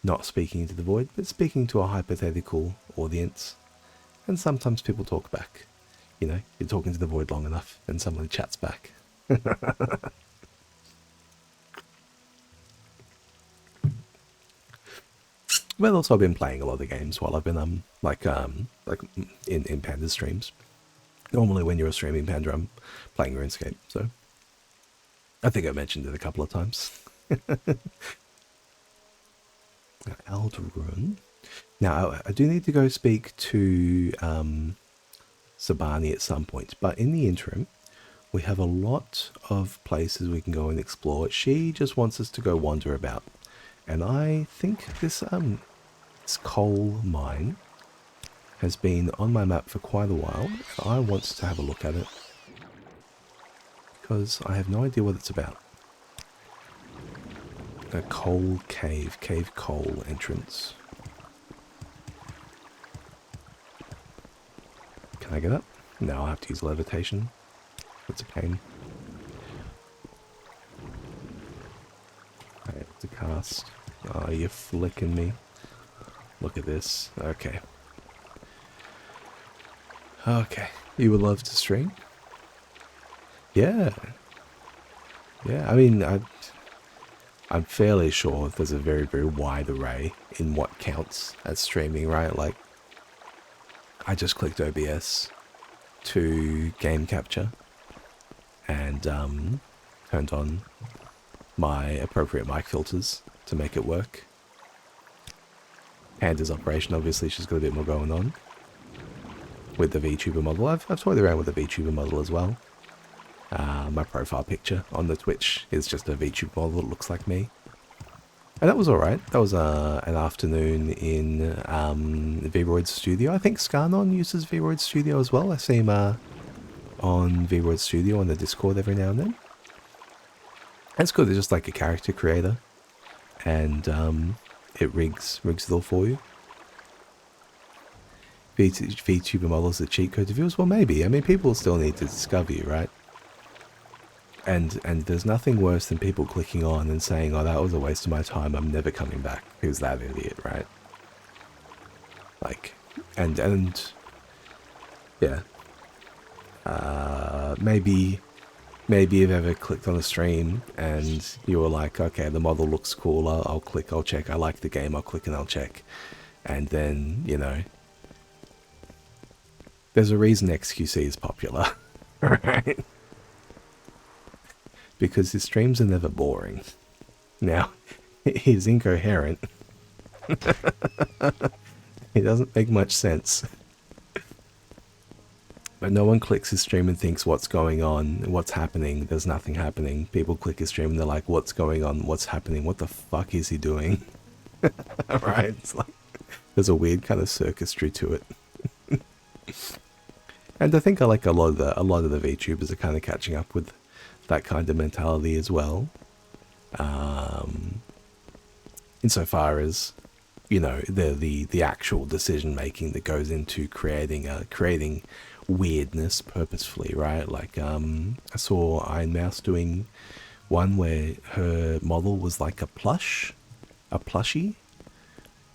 not speaking into the void, but speaking to a hypothetical audience. And sometimes people talk back. You know, you're talking to the void long enough and someone chats back. Well, also I've been playing a lot of games while I've been like in Panda streams. Normally when you're streaming Panda, I'm playing RuneScape, so I think I mentioned it a couple of times. Alderun. Now I do need to go speak to Sabani at some point, but in the interim we have a lot of places we can go and explore. She just wants us to go wander about, and I think this coal mine has been on my map for quite a while, and I want to have a look at it because I have no idea what it's about. A coal cave coal entrance. Can I get up? No, I'll have to use levitation. That's a pain. I have to cast. Oh, you're flicking me. Look at this. Okay. Okay. You would love to stream? Yeah. Yeah, I mean, I'm fairly sure there's a very, very wide array in what counts as streaming, right? Like, I just clicked OBS to game capture and turned on my appropriate mic filters to make it work. Panda's operation, obviously, she's got a bit more going on with the VTuber model. I've toyed around with the VTuber model as well. My profile picture on the Twitch is just a VTuber model that looks like me. And that was alright. That was an afternoon in Vroid's studio. I think Scarnon uses Vroid's studio as well. I see him on Vroid's studio on the Discord every now and then. That's good. They're just like a character creator. And it rigs it all for you. VTuber models are cheat code to viewers? Well, maybe. I mean, people still need to discover you, right? And there's nothing worse than people clicking on and saying, oh, that was a waste of my time, I'm never coming back. Who's that idiot, right? Like, and yeah. Maybe you've ever clicked on a stream and you were like, okay, the model looks cool, I'll click, I'll check, I like the game, I'll click and I'll check. And then, you know, there's a reason XQC is popular, right? Because his streams are never boring. Now, he's incoherent. It doesn't make much sense. But no one clicks his stream and thinks, what's going on? What's happening? There's nothing happening. People click his stream and they're like, what's going on? What's happening? What the fuck is he doing? Right? It's like, there's a weird kind of circusry to it. And I think a lot of the VTubers are kind of catching up with that kind of mentality as well. Insofar as, you know, the actual decision making that goes into creating weirdness purposefully, right? Like I saw Iron Mouse doing one where her model was like a plushie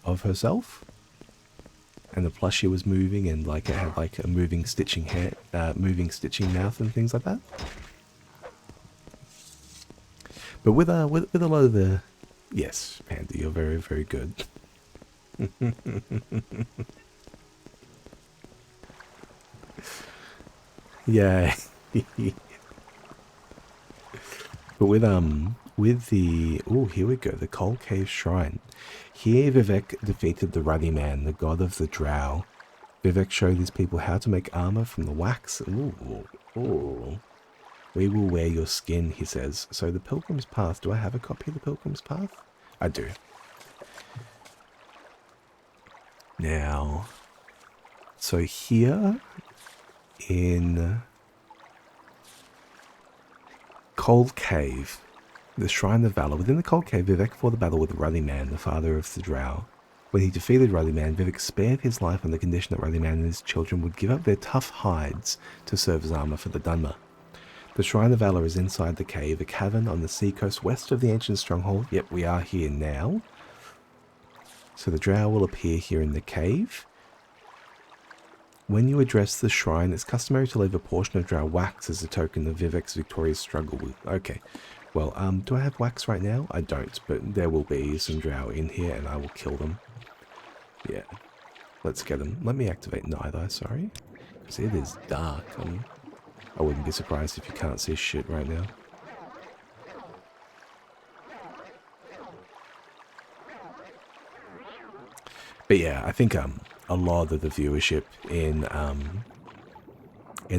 of herself, and the plushie was moving, and like it had like a moving stitching head, moving stitching mouth and things like that. But with a lot of the, yes, Panda, you're very, very good. Yeah. But with the, oh, here we go, the Cold Cave Shrine. Here Vivek defeated the Ruddy Man, the god of the drow. Vivek showed his people how to make armor from the wax. Ooh, ooh. We will wear your skin, he says. So the Pilgrim's Path. Do I have a copy of the Pilgrim's Path? I do. Now, so here in Cold Cave, the Shrine of Valor. Within the Cold Cave, Vivek fought the battle with Ruddy Man, the father of the drow. When he defeated Ruddy Man, Vivek spared his life on the condition that Ruddy Man and his children would give up their tough hides to serve as armor for the Dunmer. The Shrine of Valor is inside the cave, a cavern on the seacoast west of the ancient stronghold. Yep, we are here now. So the drow will appear here in the cave. When you address the shrine, it's customary to leave a portion of drow wax as a token of Vivek's victorious struggle. Okay, well, do I have wax right now? I don't, but there will be some drow in here and I will kill them. Yeah, let's get them. Let me activate Night Eye, sorry, because it is dark. I wouldn't be surprised if you can't see shit right now. But yeah, I think a lot of the viewership in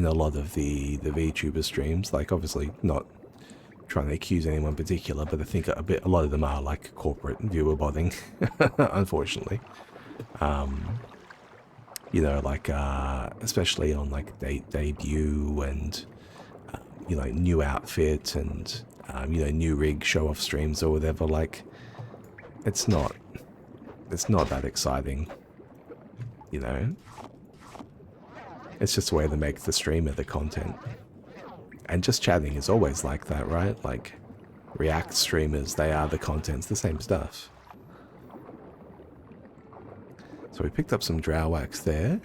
a lot of the VTuber streams, like obviously not trying to accuse anyone particular, but I think a lot of them are like corporate viewer botting, unfortunately. You know, like especially on like debut and you know, new outfit and you know, new rig show off streams or whatever. Like, it's not that exciting, you know. It's just a way to make the streamer the content. And just chatting is always like that, right? Like, React streamers, they are the content, it's the same stuff. So we picked up some drow wax there.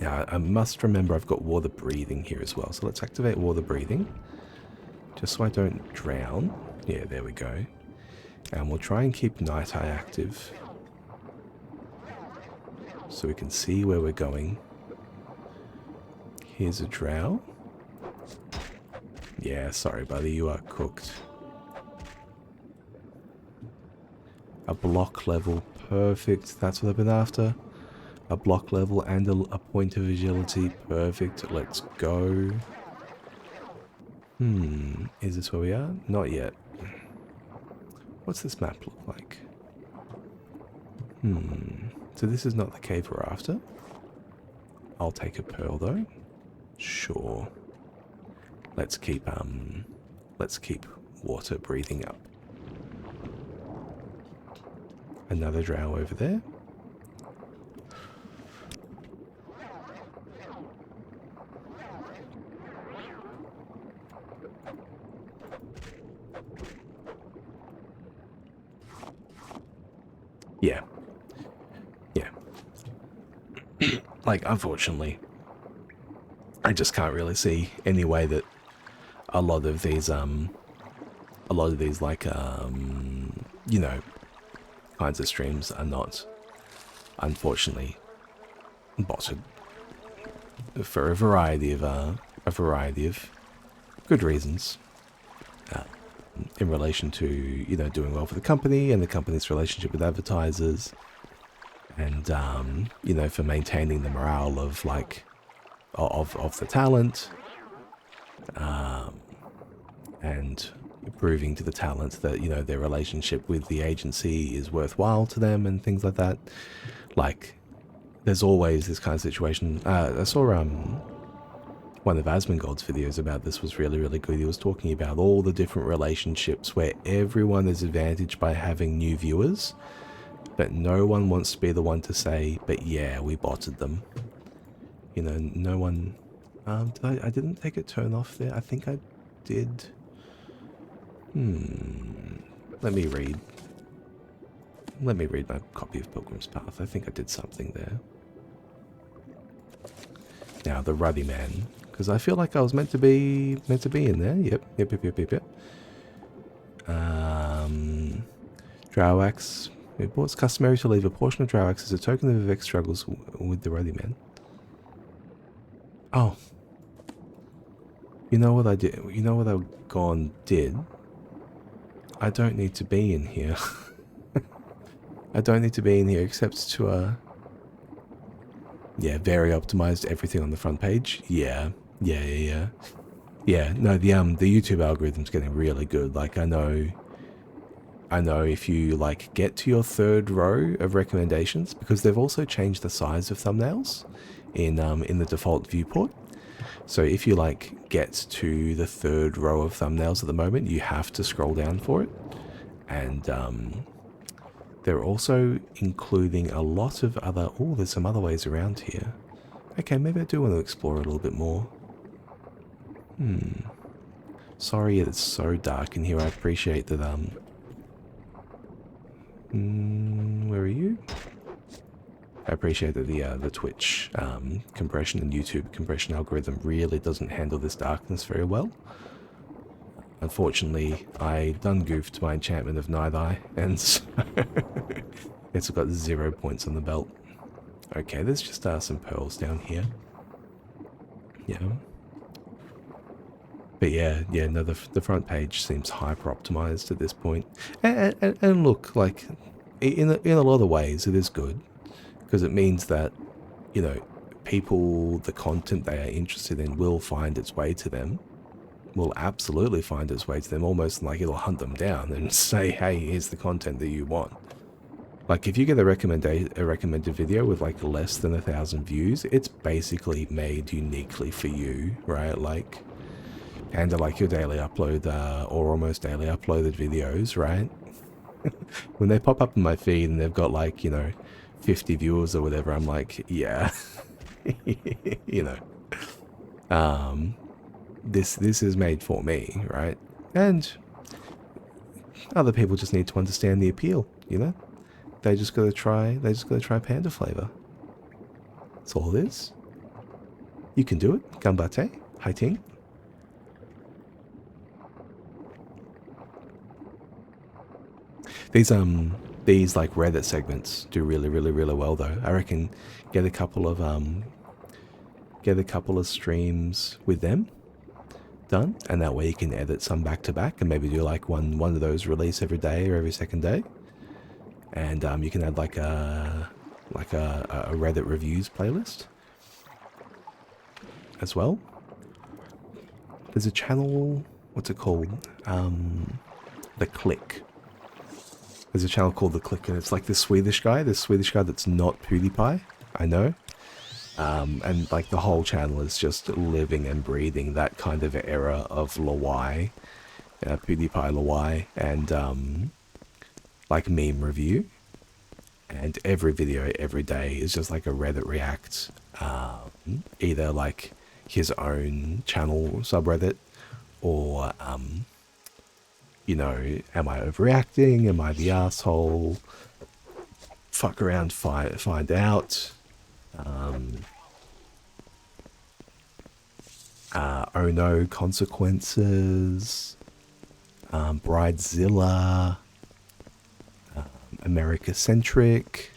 Now, I must remember I've got water breathing here as well. So let's activate water breathing. Just so I don't drown. Yeah, there we go. And we'll try and keep Night Eye active. So we can see where we're going. Here's a drow. Yeah, sorry buddy, you are cooked. A block level, perfect. That's what I've been after. A block level and a point of agility, perfect. Let's go. Is this where we are? Not yet. What's this map look like? So this is not the cave we're after. I'll take a pearl though. Sure. Let's keep water breathing up. Another drow over there. Yeah. Yeah. Like, unfortunately, I just can't really see any way that a lot of these, like, you know, kinds of streams are not, unfortunately, botted for a variety of good reasons. In relation to, you know, doing well for the company and the company's relationship with advertisers, and you know, for maintaining the morale of like of the talent, and proving to the talent that, you know, their relationship with the agency is worthwhile to them and things like that. Like, there's always this kind of situation. I saw one of Asmongold's videos about this was really, really good. He was talking about all the different relationships where everyone is advantaged by having new viewers, but no one wants to be the one to say, but yeah, we botted them. You know, no one... I didn't take a turn off there. I think I did. Let me read. Let me read my copy of Pilgrim's Path. I think I did something there. Now, the Ruddy Man. Because I feel like I was meant to be in there. Yep. Drowax. It's customary to leave a portion of Drowax as a token of Vivek's struggles with the Ruddy Man. Oh. You know what I did? You know what I did? I don't need to be in here. I don't need to be in here except to, yeah, very optimized everything on the front page. Yeah, no, the YouTube algorithm's getting really good. Like, I know if you, like, get to your third row of recommendations, because they've also changed the size of thumbnails in the default viewport. So if you, like, get to the third row of thumbnails at the moment, you have to scroll down for it. And they're also including a lot of other... Oh, there's some other ways around here. Okay, maybe I do want to explore it a little bit more. Sorry it's so dark in here. I appreciate that, where are you? I appreciate that the Twitch compression and YouTube compression algorithm really doesn't handle this darkness very well. Unfortunately, I done goofed my enchantment of Night Eye, and so it's got 0 points on the belt. Okay, there's just some pearls down here. Yeah. But yeah, no, the front page seems hyper optimized at this point. And look, like, in a lot of ways, it is good. Because it means that, you know, people, the content they are interested in will find its way to them. Will absolutely find its way to them, almost like it'll hunt them down and say, hey, here's the content that you want. Like, if you get a recommended video with, like, less than 1,000 views, it's basically made uniquely for you, right? Like, and like your daily upload, or almost daily uploaded videos, right? When they pop up in my feed and they've got, like, you know, 50 viewers or whatever, I'm like, yeah, you know, this is made for me, right? And other people just need to understand the appeal, you know? They just gotta try panda flavor. That's all it is. You can do it. Gambate. Haiting. These like Reddit segments do really well though. I reckon get a couple of streams with them done, and that way you can edit some back to back and maybe do like one of those release every day or every second day. And you can add like a Reddit reviews playlist as well. There's a channel, what's it called? The Click. There's a channel called The Click, and it's like this Swedish guy that's not PewDiePie, I know. And like the whole channel is just living and breathing that kind of era of Lawai, PewDiePie Lawai, and like meme review. And every video every day is just like a Reddit react, either like his own channel subreddit, or you know, am I overreacting? Am I the asshole? Fuck around, find out. Oh no, consequences. Bridezilla. America centric.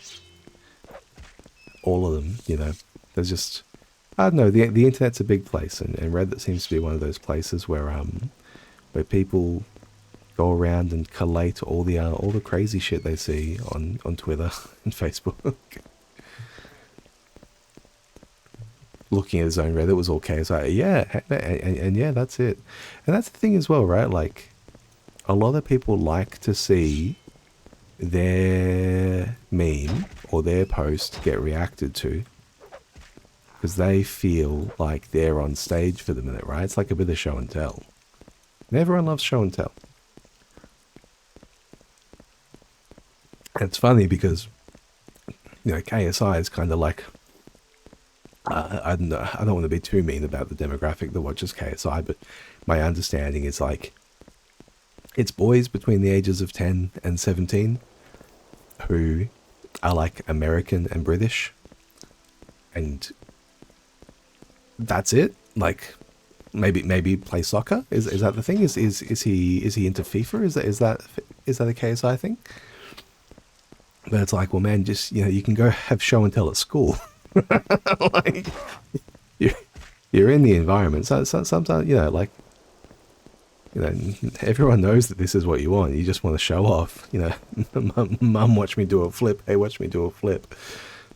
All of them, you know. There's just, I don't know. The internet's a big place, and Reddit seems to be one of those places where people go around and collate all the crazy shit they see on Twitter and Facebook. Looking at his own Reddit was all KSI. Yeah, and yeah, that's it. And that's the thing as well, right? Like, a lot of people like to see their meme or their post get reacted to because they feel like they're on stage for the minute, right? It's like a bit of show and tell. And everyone loves show and tell. And it's funny because, you know, KSI is kind of like, I don't want to be too mean about the demographic that watches KSI, but my understanding is like, it's boys between the ages of 10 and 17 who are like American and British, and that's it. Like, maybe play soccer. Is that the thing? Is he into FIFA? Is that a KSI thing? But it's like, well, man, just, you know, you can go have show and tell at school. Like, you're in the environment. So sometimes, you know, like, you know, everyone knows that this is what you want. You just want to show off. You know, mum, watch me do a flip. Hey, watch me do a flip.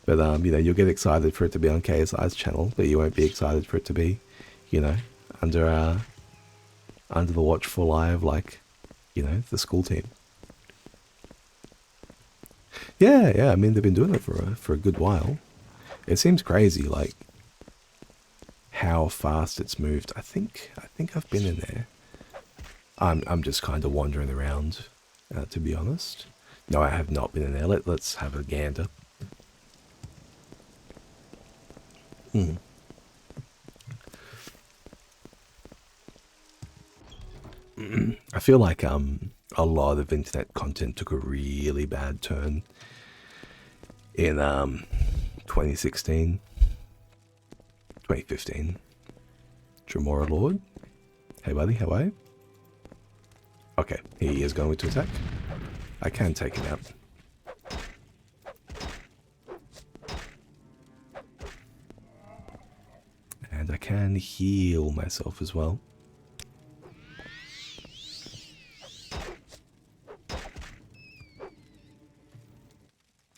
But you know, you'll get excited for it to be on KSI's channel, but you won't be excited for it to be, you know, under the watchful eye of, like, you know, the school team. Yeah. I mean, they've been doing it for a good while. It seems crazy, like, how fast it's moved. I think I've been in there. I'm just kind of wandering around, to be honest. No, I have not been in there. Let's have a gander. I feel like a lot of internet content took a really bad turn in 2016, 2015. Dremora Lord, hey buddy, how are you? Okay, he is going to attack. I can take him out. And I can heal myself as well.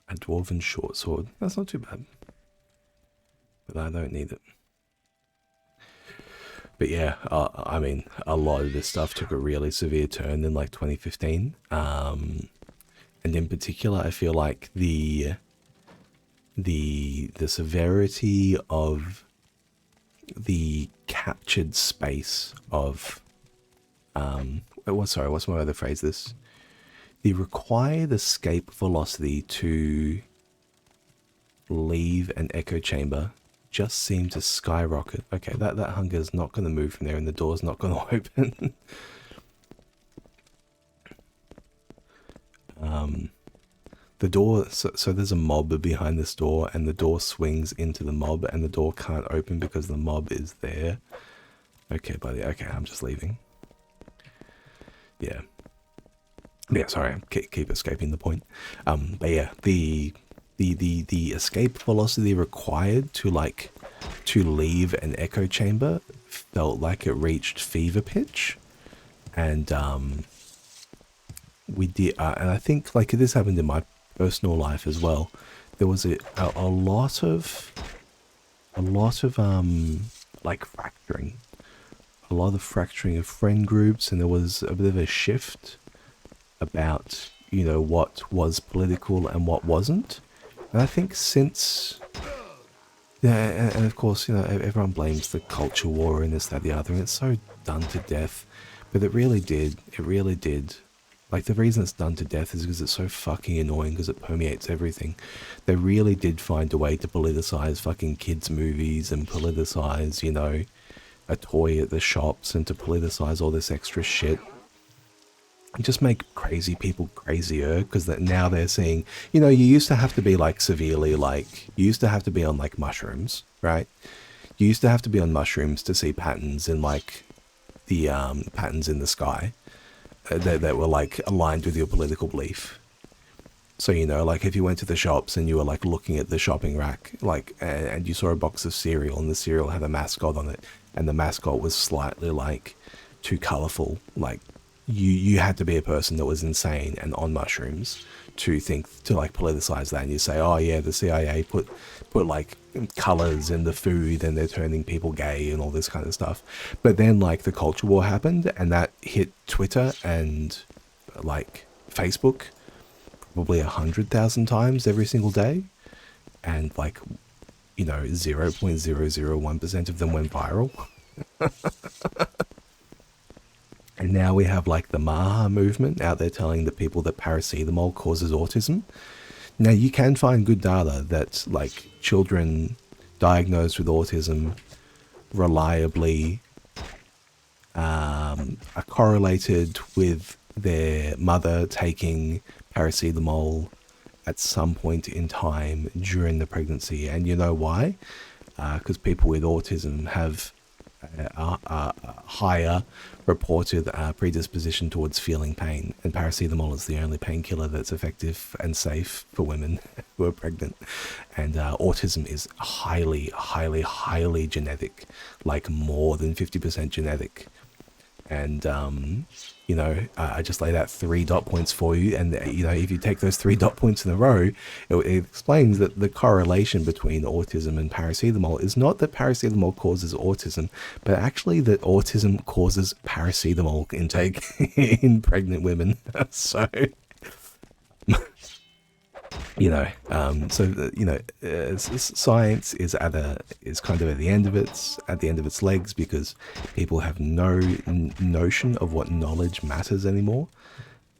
A dwarven short sword. That's not too bad. But I don't need it. But yeah, I mean, a lot of this stuff took a really severe turn in like 2015. And in particular, I feel like the severity of the captured space of what's my other phrase? This, the required escape velocity to leave an echo chamber just seemed to skyrocket. Okay, that hunger is not going to move from there, and the door's not going to open. The door, so there's a mob behind this door, and the door swings into the mob, and the door can't open because the mob is there. Okay, buddy. Okay, I'm just leaving. Yeah. Yeah, sorry, I keep escaping the point. But yeah, the escape velocity required to leave an echo chamber felt like it reached fever pitch, and we did, and I think like this happened in my personal life as well. There was a lot of like fracturing, a lot of fracturing of friend groups, and there was a bit of a shift about, you know, what was political and what wasn't. And I think since, yeah, and of course, you know, everyone blames the culture war and this, that, the other, and it's so done to death. But it really did. Like, the reason it's done to death is because it's so fucking annoying, because it permeates everything. They really did find a way to politicize fucking kids' movies and politicize, you know, a toy at the shops, and to politicize all this extra shit. Just make crazy people crazier, because now they're seeing, you know, you used to have to be like severely, like, you used to have to be on like mushrooms, right? You used to have to be on mushrooms to see patterns in like the patterns in the sky that were like aligned with your political belief. So, you know, like if you went to the shops and you were like looking at the shopping rack, like, and you saw a box of cereal, and the cereal had a mascot on it, and the mascot was slightly like too colorful, like, you had to be a person that was insane and on mushrooms to like politicize that. And you say, oh yeah, the CIA put like colors in the food, and they're turning people gay and all this kind of stuff. But then like the culture war happened, and that hit Twitter and like Facebook probably 100,000 times every single day, and like, you know, 0.001% of them went viral. And now we have like the Maha movement out there telling the people that paracetamol causes autism. Now you can find good data that like children diagnosed with autism reliably are correlated with their mother taking paracetamol at some point in time during the pregnancy. And you know why? Because people with autism have a higher reported predisposition towards feeling pain, and paracetamol is the only painkiller that's effective and safe for women who are pregnant. And autism is highly genetic, like more than 50% genetic. And you know, I just laid out 3 dot points for you, and you know, if you take those 3 dot points in a row, it explains that the correlation between autism and paracetamol is not that paracetamol causes autism, but actually that autism causes paracetamol intake in pregnant women. So you know, you know, science is kind of at the end of its legs, because people have no notion of what knowledge matters anymore,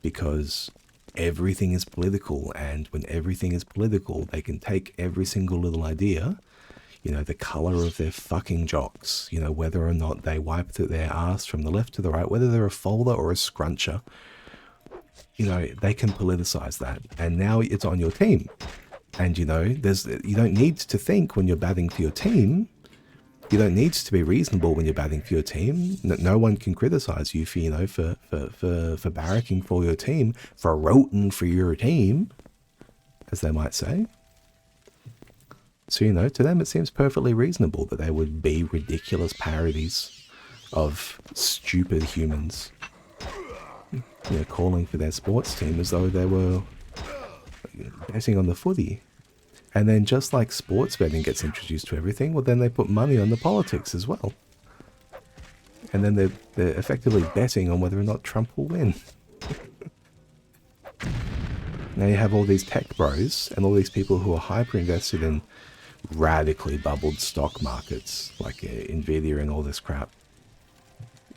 because everything is political. And when everything is political, they can take every single little idea, you know, the color of their fucking jocks, you know, whether or not they wiped their ass from the left to the right, whether they're a folder or a scruncher. You know, they can politicize that, and now it's on your team. And you know, you don't need to think when you're batting for your team. You don't need to be reasonable when you're batting for your team. No one can criticize you for, you know, for barracking for your team, for rooting for your team, as they might say. So, you know, to them it seems perfectly reasonable that they would be ridiculous parodies of stupid humans, you know, calling for their sports team as though they were betting on the footy. And then just like sports betting gets introduced to everything, well then they put money on the politics as well. And then they're effectively betting on whether or not Trump will win. Now you have all these tech bros and all these people who are hyper invested in radically bubbled stock markets, like Nvidia and all this crap.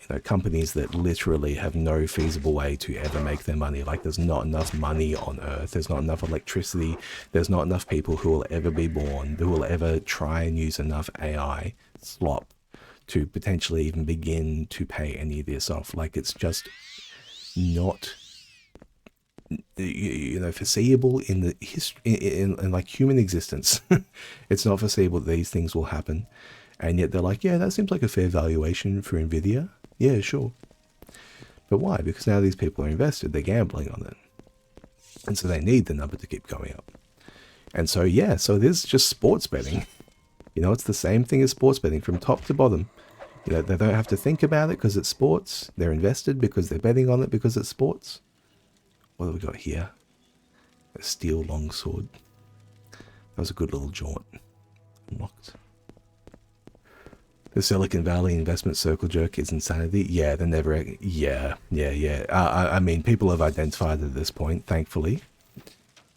You know, companies that literally have no feasible way to ever make their money. Like, there's not enough money on Earth. There's not enough electricity. There's not enough people who will ever be born, who will ever try and use enough AI slop to potentially even begin to pay any of this off. Like, it's just not foreseeable in the history, in like human existence. It's not foreseeable that these things will happen, and yet they're like, yeah, that seems like a fair valuation for Nvidia. Yeah, sure. But why? Because now these people are invested, they're gambling on it, and so they need the number to keep going up. And so yeah, so there's just sports betting. It's the same thing as sports betting from top to bottom. They don't have to think about it because it's sports. They're invested because they're betting on it because it's sports. What have we got here? A steel longsword. That was a good little jaunt. Unlocked. The Silicon Valley investment circle jerk is insanity. Yeah, they're never... Yeah. I mean, people have identified it at this point, thankfully.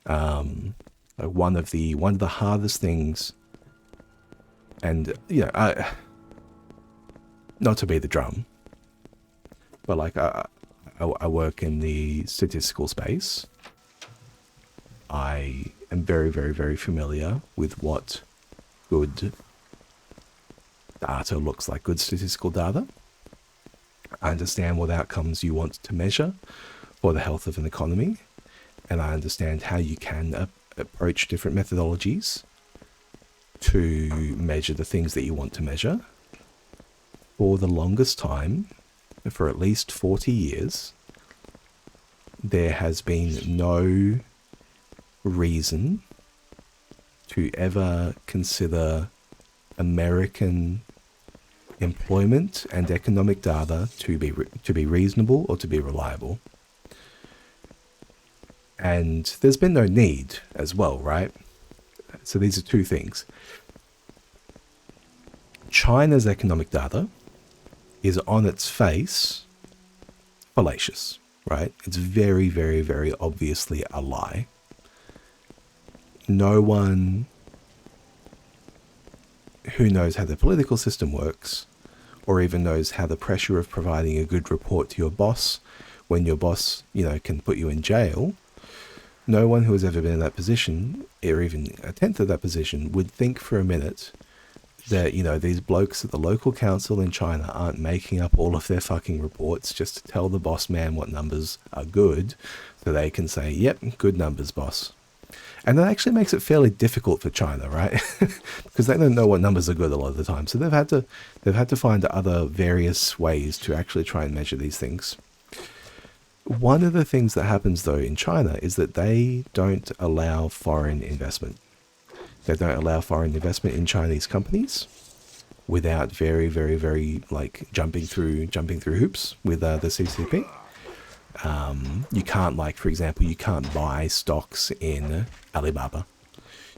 One of the hardest things... And, not to be the drum, but like I work in the statistical space. I am very, very, very familiar with what good data looks like, good statistical data. I understand what outcomes you want to measure for the health of an economy, and I understand how you can approach different methodologies to measure the things that you want to measure. For the longest time, for at least 40 years, there has been no reason to ever consider American employment and economic data to be reasonable or to be reliable. And there's been no need as well, right? So these are two things. China's economic data is on its face fallacious, right? It's very, very, very obviously a lie. No one who knows how the political system works, or even knows how the pressure of providing a good report to your boss when your boss, can put you in jail, no one who has ever been in that position, or even a tenth of that position, would think for a minute that, these blokes at the local council in China aren't making up all of their fucking reports just to tell the boss man what numbers are good, so they can say, yep, good numbers, boss. And that actually makes it fairly difficult for China, right? Because they don't know what numbers are good a lot of the time. So they've had to find other various ways to actually try and measure these things. One of the things that happens though in China is that they don't allow foreign investment. They don't allow foreign investment in Chinese companies without very, very, very jumping through hoops with the CCP. You can't, for example, you can't buy stocks in Alibaba.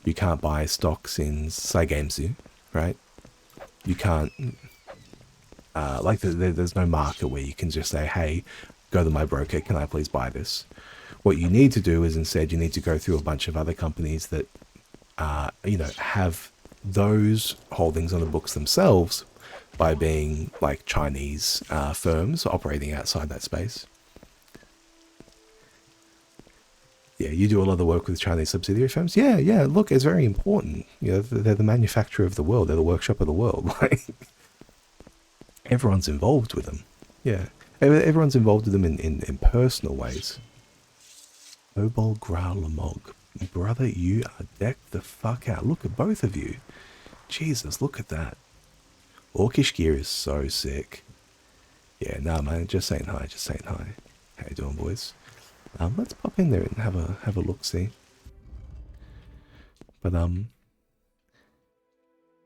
You can't buy stocks in Saigamsu, right? You can't, there's no market where you can just say, hey, go to my broker, can I please buy this? What you need to do is instead you need to go through a bunch of other companies that, have those holdings on the books themselves by being like Chinese firms operating outside that space. Yeah, you do a lot of work with Chinese subsidiary firms. Yeah, look, it's very important. They're the manufacturer of the world. They're the workshop of the world. Everyone's involved with them. Yeah, everyone's involved with them in personal ways. Obol Growlamog. Brother, you are decked the fuck out. Look at both of you. Jesus, look at that. Orcish gear is so sick. Yeah, nah, man, just saying hi, How you doing, boys? Let's pop in there and have a look-see. But,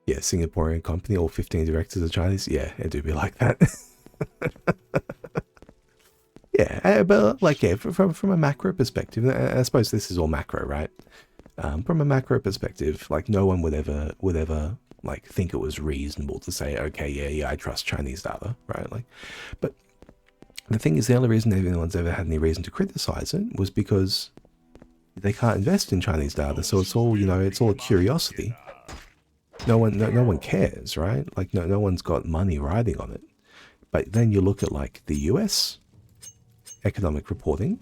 yeah, Singaporean company, all 15 directors are Chinese. Yeah, it do be like that. Yeah, but from a macro perspective, I suppose this is all macro, right? From a macro perspective, no one would ever think it was reasonable to say, okay, yeah, I trust Chinese data, right? But the thing is, the only reason anyone's ever had any reason to criticize it was because they can't invest in Chinese data, so it's all it's all a curiosity. No one cares, right? No one's got money riding on it. But then you look at the US economic reporting,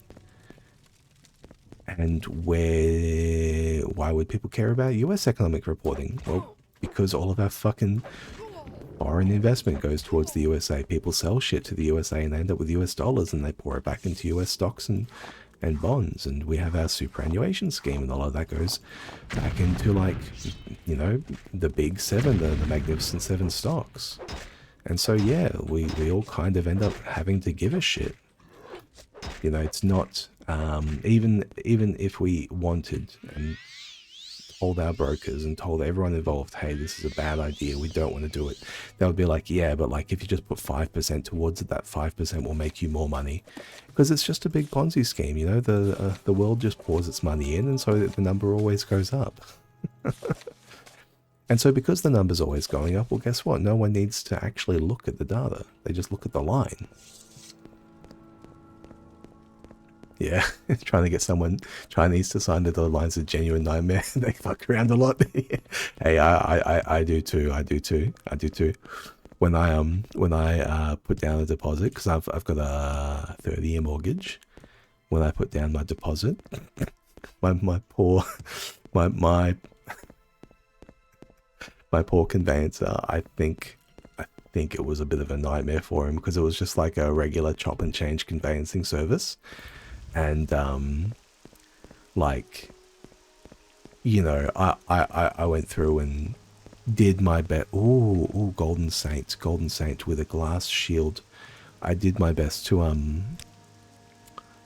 and why would people care about US economic reporting? Well, because all of our fucking foreign investment goes towards the USA. People sell shit to the USA and they end up with US dollars, and they pour it back into US stocks and and bonds, and we have our superannuation scheme, and a lot of that goes back into, like, you know, the big seven, the magnificent seven stocks. And so yeah, we all kind of end up having to give a shit. You know, it's not even if we wanted and told our brokers and told everyone involved, hey, this is a bad idea, we don't want to do it, they would be like, yeah, but like if you just put 5% towards it, that 5% will make you more money, because it's just a big Ponzi scheme. You know, the world just pours its money in, and so the number always goes up. And so because the number's always going up, well, guess what? No one needs to actually look at the data. They just look at the line. Yeah, trying to get someone Chinese to sign the dotted line's a genuine nightmare. They fuck around a lot. Hey, I do too. I do too. When I put down a deposit, because I've got a 30-year mortgage. When I put down my deposit, my poor conveyancer, I think it was a bit of a nightmare for him, because it was just like a regular chop and change conveyancing service. And like, you know, I went through and did my best. Ooh, golden saint with a glass shield. I did my best to I'm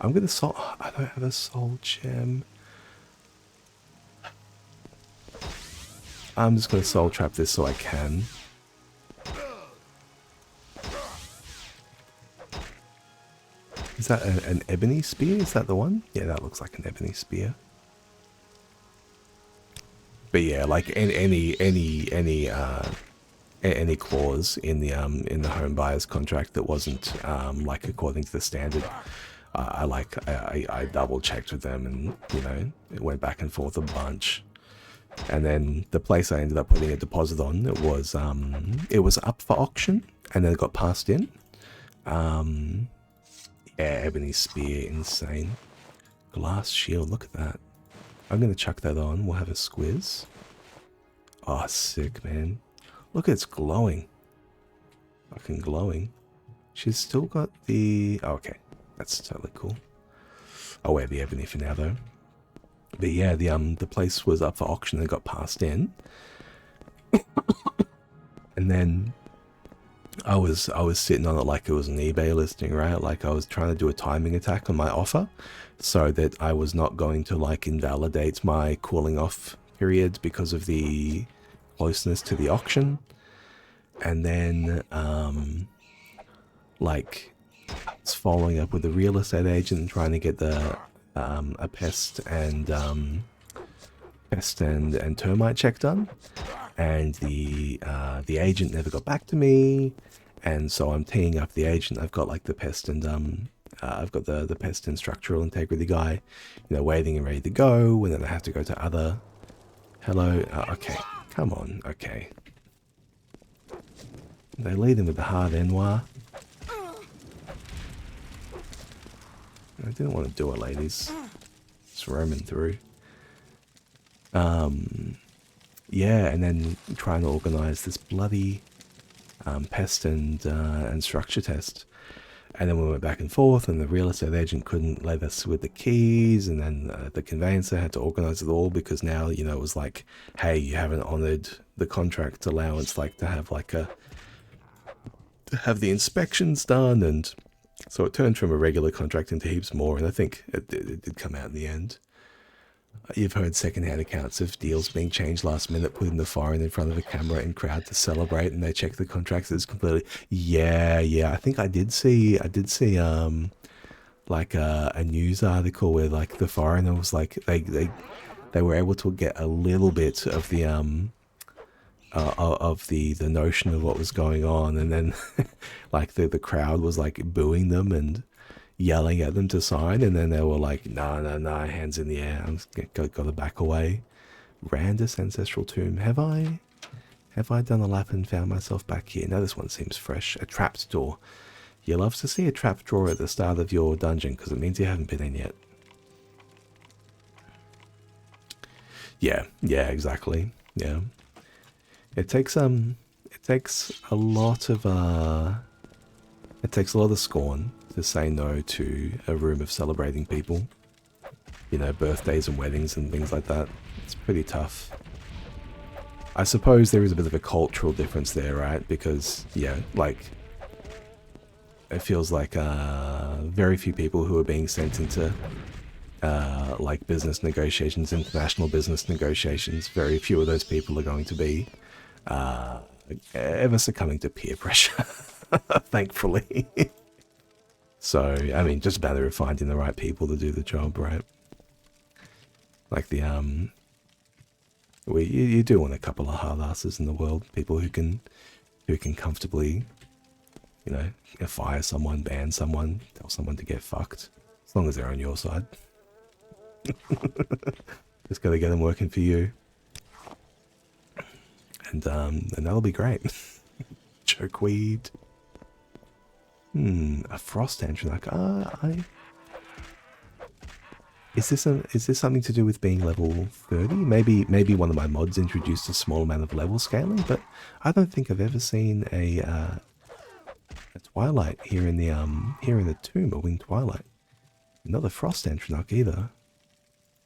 gonna soul. I don't have a soul gem. I'm just gonna soul trap this so I can. Is that an ebony spear? Is that the one? Yeah, that looks like an ebony spear. But yeah, like any clause in the home buyer's contract that wasn't like according to the standard, I double checked with them, and you know, it went back and forth a bunch. And then the place I ended up putting a deposit on, it was up for auction, and then it got passed in. Yeah, ebony spear, insane. Glass shield, look at that. I'm gonna chuck that on, we'll have a squiz. Oh, sick, man. Look, it's glowing. Fucking glowing. She's still got the... Oh, okay, that's totally cool. I'll wear the ebony for now, though. But yeah, the place was up for auction and got passed in. And then I was sitting on it like it was an eBay listing, right? Like I was trying to do a timing attack on my offer so that I was not going to like invalidate my cooling off period because of the closeness to the auction. And then like it's following up with the real estate agent and trying to get the a pest and termite check done, and the agent never got back to me. And so I'm teeing up the agent. I've got like the pest and I've got the pest and structural integrity guy, you know, waiting and ready to go. And then I have to go to other. Hello. Okay, come on. Okay. They lead him with the hard N-wah. I didn't want to do it, ladies. Just roaming through. Yeah, and then trying to organize this bloody pest and structure test. And then we went back and forth, and the real estate agent couldn't let us with the keys, and then the conveyancer had to organize it all, because now, you know, it was like, hey, you haven't honored the contract allowance, like to have like to have the inspections done. And so it turned from a regular contract into heaps more, and I think it did come out in the end. You've heard secondhand accounts of deals being changed last minute, putting the foreign in front of a camera and crowd to celebrate, and they check the contracts as completely. Yeah. I think I did see like a news article where like the foreigner was like they were able to get a little bit of the notion of what was going on, and then like the crowd was like booing them and yelling at them to sign, and then they were like, no, hands in the air, I'm got to back away. Randus Ancestral Tomb. Have I done a lap and found myself back here? No, this one seems fresh. A trapped door. You love to see a trapped door at the start of your dungeon, because it means you haven't been in yet. Yeah, exactly. Yeah. It takes a lot of scorn to say no to a room of celebrating people. you know, birthdays and weddings and things like that. It's pretty tough. I suppose there is a bit of a cultural difference there, right? Because, yeah, like, it feels like very few people who are being sent into, like, business negotiations, international business negotiations, very few of those people are going to be ever succumbing to peer pressure, thankfully. So, I mean, just a matter of finding the right people to do the job, right? Like the, you do want a couple of hard asses in the world, people who can comfortably, you know, fire someone, ban someone, tell someone to get fucked, as long as they're on your side. Just gotta get them working for you, and that'll be great. Chokeweed. A frost Antronach. Is this something to do with being level 30? Maybe one of my mods introduced a small amount of level scaling, but I don't think I've ever seen a Twilight here in the tomb, a Winged Twilight. Not a frost Antronach either.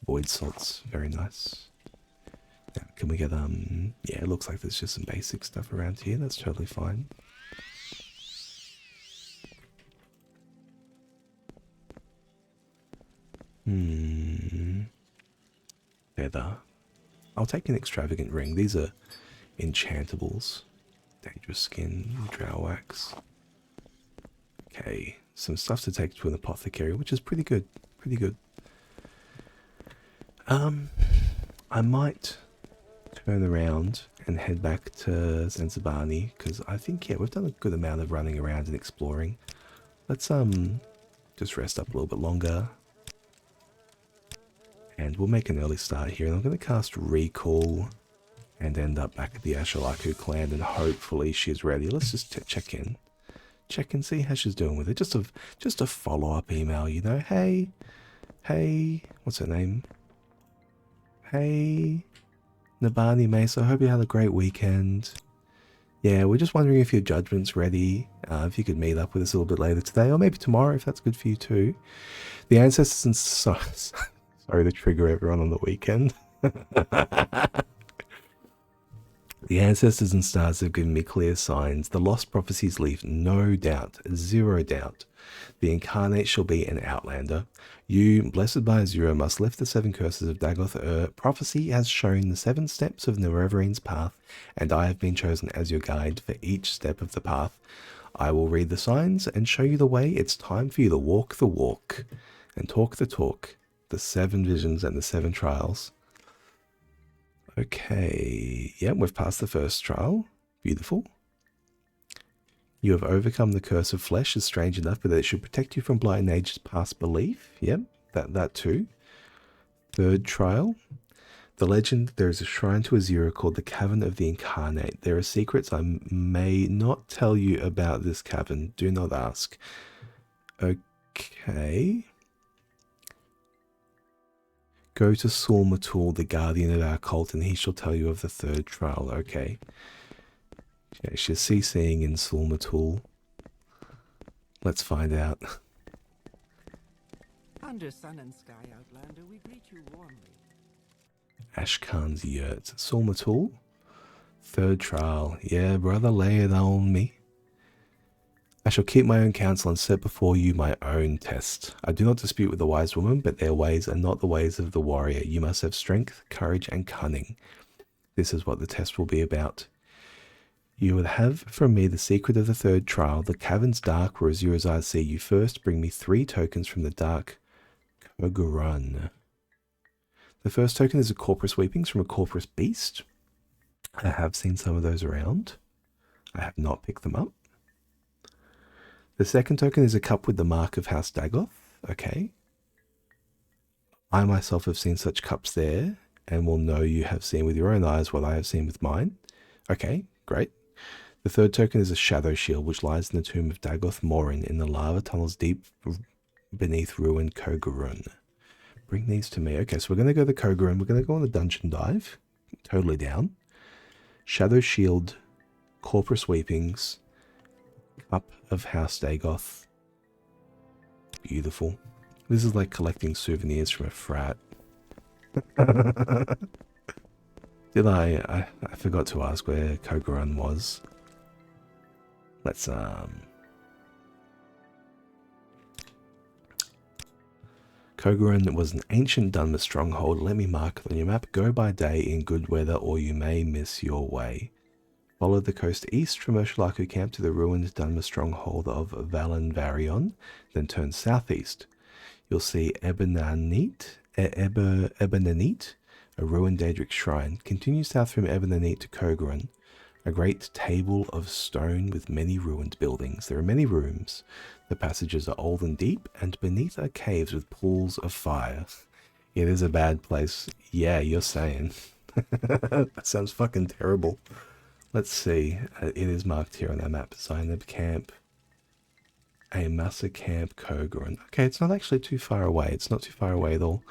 Void salts, very nice. Now, can we get yeah, it looks like there's just some basic stuff around here. That's totally fine. Feather. I'll take an extravagant ring. These are enchantables. Dangerous skin, drow wax. Okay, some stuff to take to an apothecary, which is pretty good. Pretty good. I might turn around and head back to Zanzibani, because I think, yeah, we've done a good amount of running around and exploring. Let's just rest up a little bit longer. And we'll make an early start here, and I'm going to cast Recall and end up back at the Ashalaku clan, and hopefully she's ready. Let's just check in. Check and see how she's doing with it. Just a follow-up email, you know. Hey, what's her name? Hey, Nabani Mesa, hope you had a great weekend. Yeah, we're just wondering if your judgment's ready. If you could meet up with us a little bit later today, or maybe tomorrow if that's good for you too. The ancestors and sorry to trigger everyone on the weekend. The ancestors and stars have given me clear signs. The lost prophecies leave no doubt, zero doubt. The incarnate shall be an outlander. You, blessed by Azura, must lift the 7 curses of Dagoth. Prophecy has shown the 7 steps of Nereverine's path, and I have been chosen as your guide for each step of the path. I will read the signs and show you the way. It's time for you to walk the walk and talk the talk. The 7 visions and the 7 trials. Okay, yeah, we've passed the first trial. Beautiful. You have overcome the curse of flesh is strange enough, but that it should protect you from blight and age's past belief. Yep, that too. Third trial. The legend, there is a shrine to Azura called the Cavern of the Incarnate. There are secrets I may not tell you about this cavern. Do not ask. Okay. Go to Sulmatul, the guardian of our cult, and he shall tell you of the third trial. Okay. Okay, she's CCing in Sulmatul. Let's find out. Under sun and sky, Outlander, we greet you warmly. Ashkan's yurt. Sulmatul. Third trial. Yeah, brother, lay it on me. I shall keep my own counsel and set before you my own test. I do not dispute with the wise woman, but their ways are not the ways of the warrior. You must have strength, courage, and cunning. This is what the test will be about. You will have from me the secret of the third trial. The cavern's dark where Azura's eyes see you. First, bring me 3 tokens from the dark Kogurun. The first token is a corpus weepings from a corpus beast. I have seen some of those around. I have not picked them up. The second token is a cup with the mark of House Dagoth. Okay. I myself have seen such cups there, and will know you have seen with your own eyes what I have seen with mine. Okay, great. The third token is a shadow shield, which lies in the tomb of Dagoth Morin in the lava tunnels deep beneath ruined Kogurun. Bring these to me. Okay, so we're going to go to Kogurun. We're going to go on a dungeon dive. Totally down. Shadow shield, corpus weepings, cup of House Dagoth. Beautiful. This is like collecting souvenirs from a frat. Did I forgot to ask where Kogarun was. Let's Kogarun was an ancient Dunmer stronghold. Let me mark it on your map. Go by day in good weather or you may miss your way. Follow the coast east from Ursulaku Camp to the ruined Dunmer stronghold of Valenvarion, then turn southeast. You'll see Ebenanit, a ruined Daedric shrine. Continue south from Ebenanit to Kogarun, a great table of stone with many ruined buildings. There are many rooms. The passages are old and deep, and beneath are caves with pools of fire. It is a bad place. Yeah, you're saying. That sounds fucking terrible. Let's see. It is marked here on our map. Zainab Camp. Amasa Camp, Kogarun. Okay, it's not actually too far away. It's not too far away at all.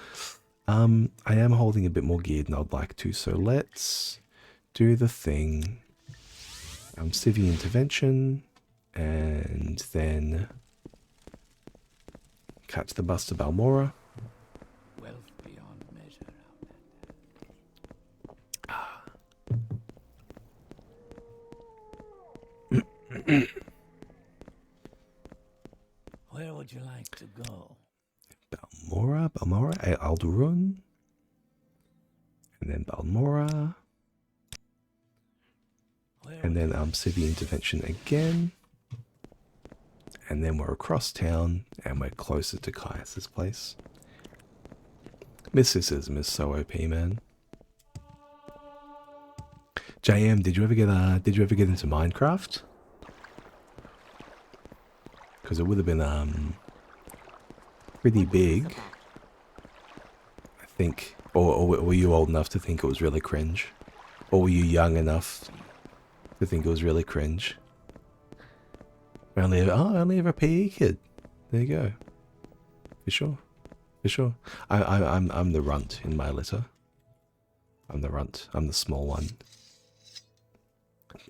I am holding a bit more gear than I'd like to, so let's do the thing. Civvy intervention, and then catch the bus to Balmora. Wealth beyond measure, Outlander. Where would you like to go? Balmora, Aldurun, and then Balmora, and then Civvy intervention again, and then we're across town and we're closer to Caius's place. Mysticism is so OP, man. JM, did you ever get into Minecraft? Because it would have been pretty big, I think. Or were you old enough to think it was really cringe? Or were you young enough to think it was really cringe? I only have a PE kid. There you go. For sure. For sure. I'm the runt in my litter. I'm the runt. I'm the small one.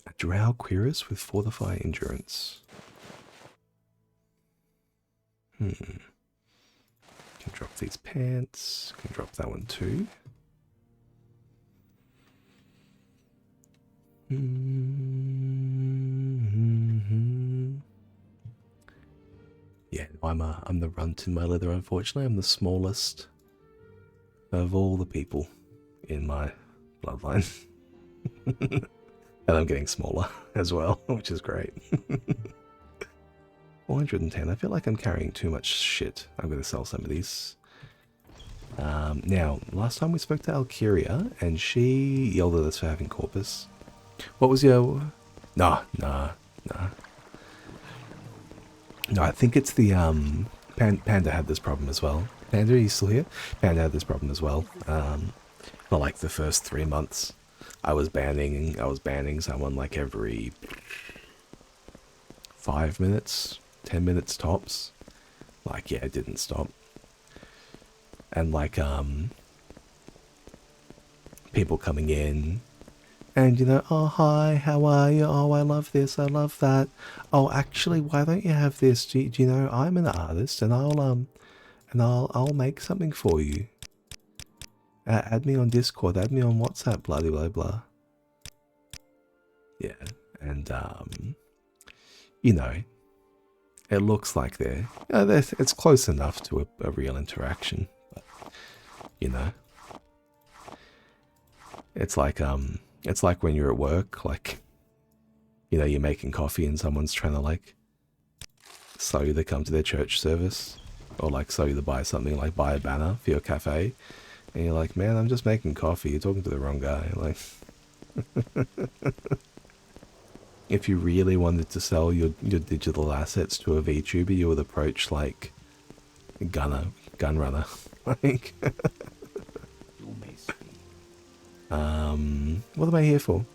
A drow cuirass with fortify endurance. Can drop these pants. Can drop that one too. Yeah, I'm the runt in my leather. Unfortunately, I'm the smallest of all the people in my bloodline, and I'm getting smaller as well, which is great. 410. I feel like I'm carrying too much shit. I'm going to sell some of these. Now, last time we spoke to Alkyria, and she yelled at us for having Corpus. What was your... Nah. No, I think it's the... Panda had this problem as well. Panda, are you still here? Panda had this problem as well. For like the first 3 months. I was banning someone like every 5 minutes. 10 minutes tops. Like, yeah, it didn't stop. And like, people coming in and, you know, oh, hi, how are you? Oh, I love this, I love that. Oh, actually, why don't you have this? Do you know, I'm an artist and I'll make something for you. Add me on Discord, add me on WhatsApp, blah, blah, blah. Yeah, and, you know, it looks like it's close enough to a real interaction, but, you know, it's like when you're at work, like, you know, you're making coffee and someone's trying to like sell you to come to their church service, or like sell you to buy something, like buy a banner for your cafe, and you're like, man, I'm just making coffee. You're talking to the wrong guy. Like, if you really wanted to sell your digital assets to a VTuber, you would approach like Gunrunner. Like, what am I here for?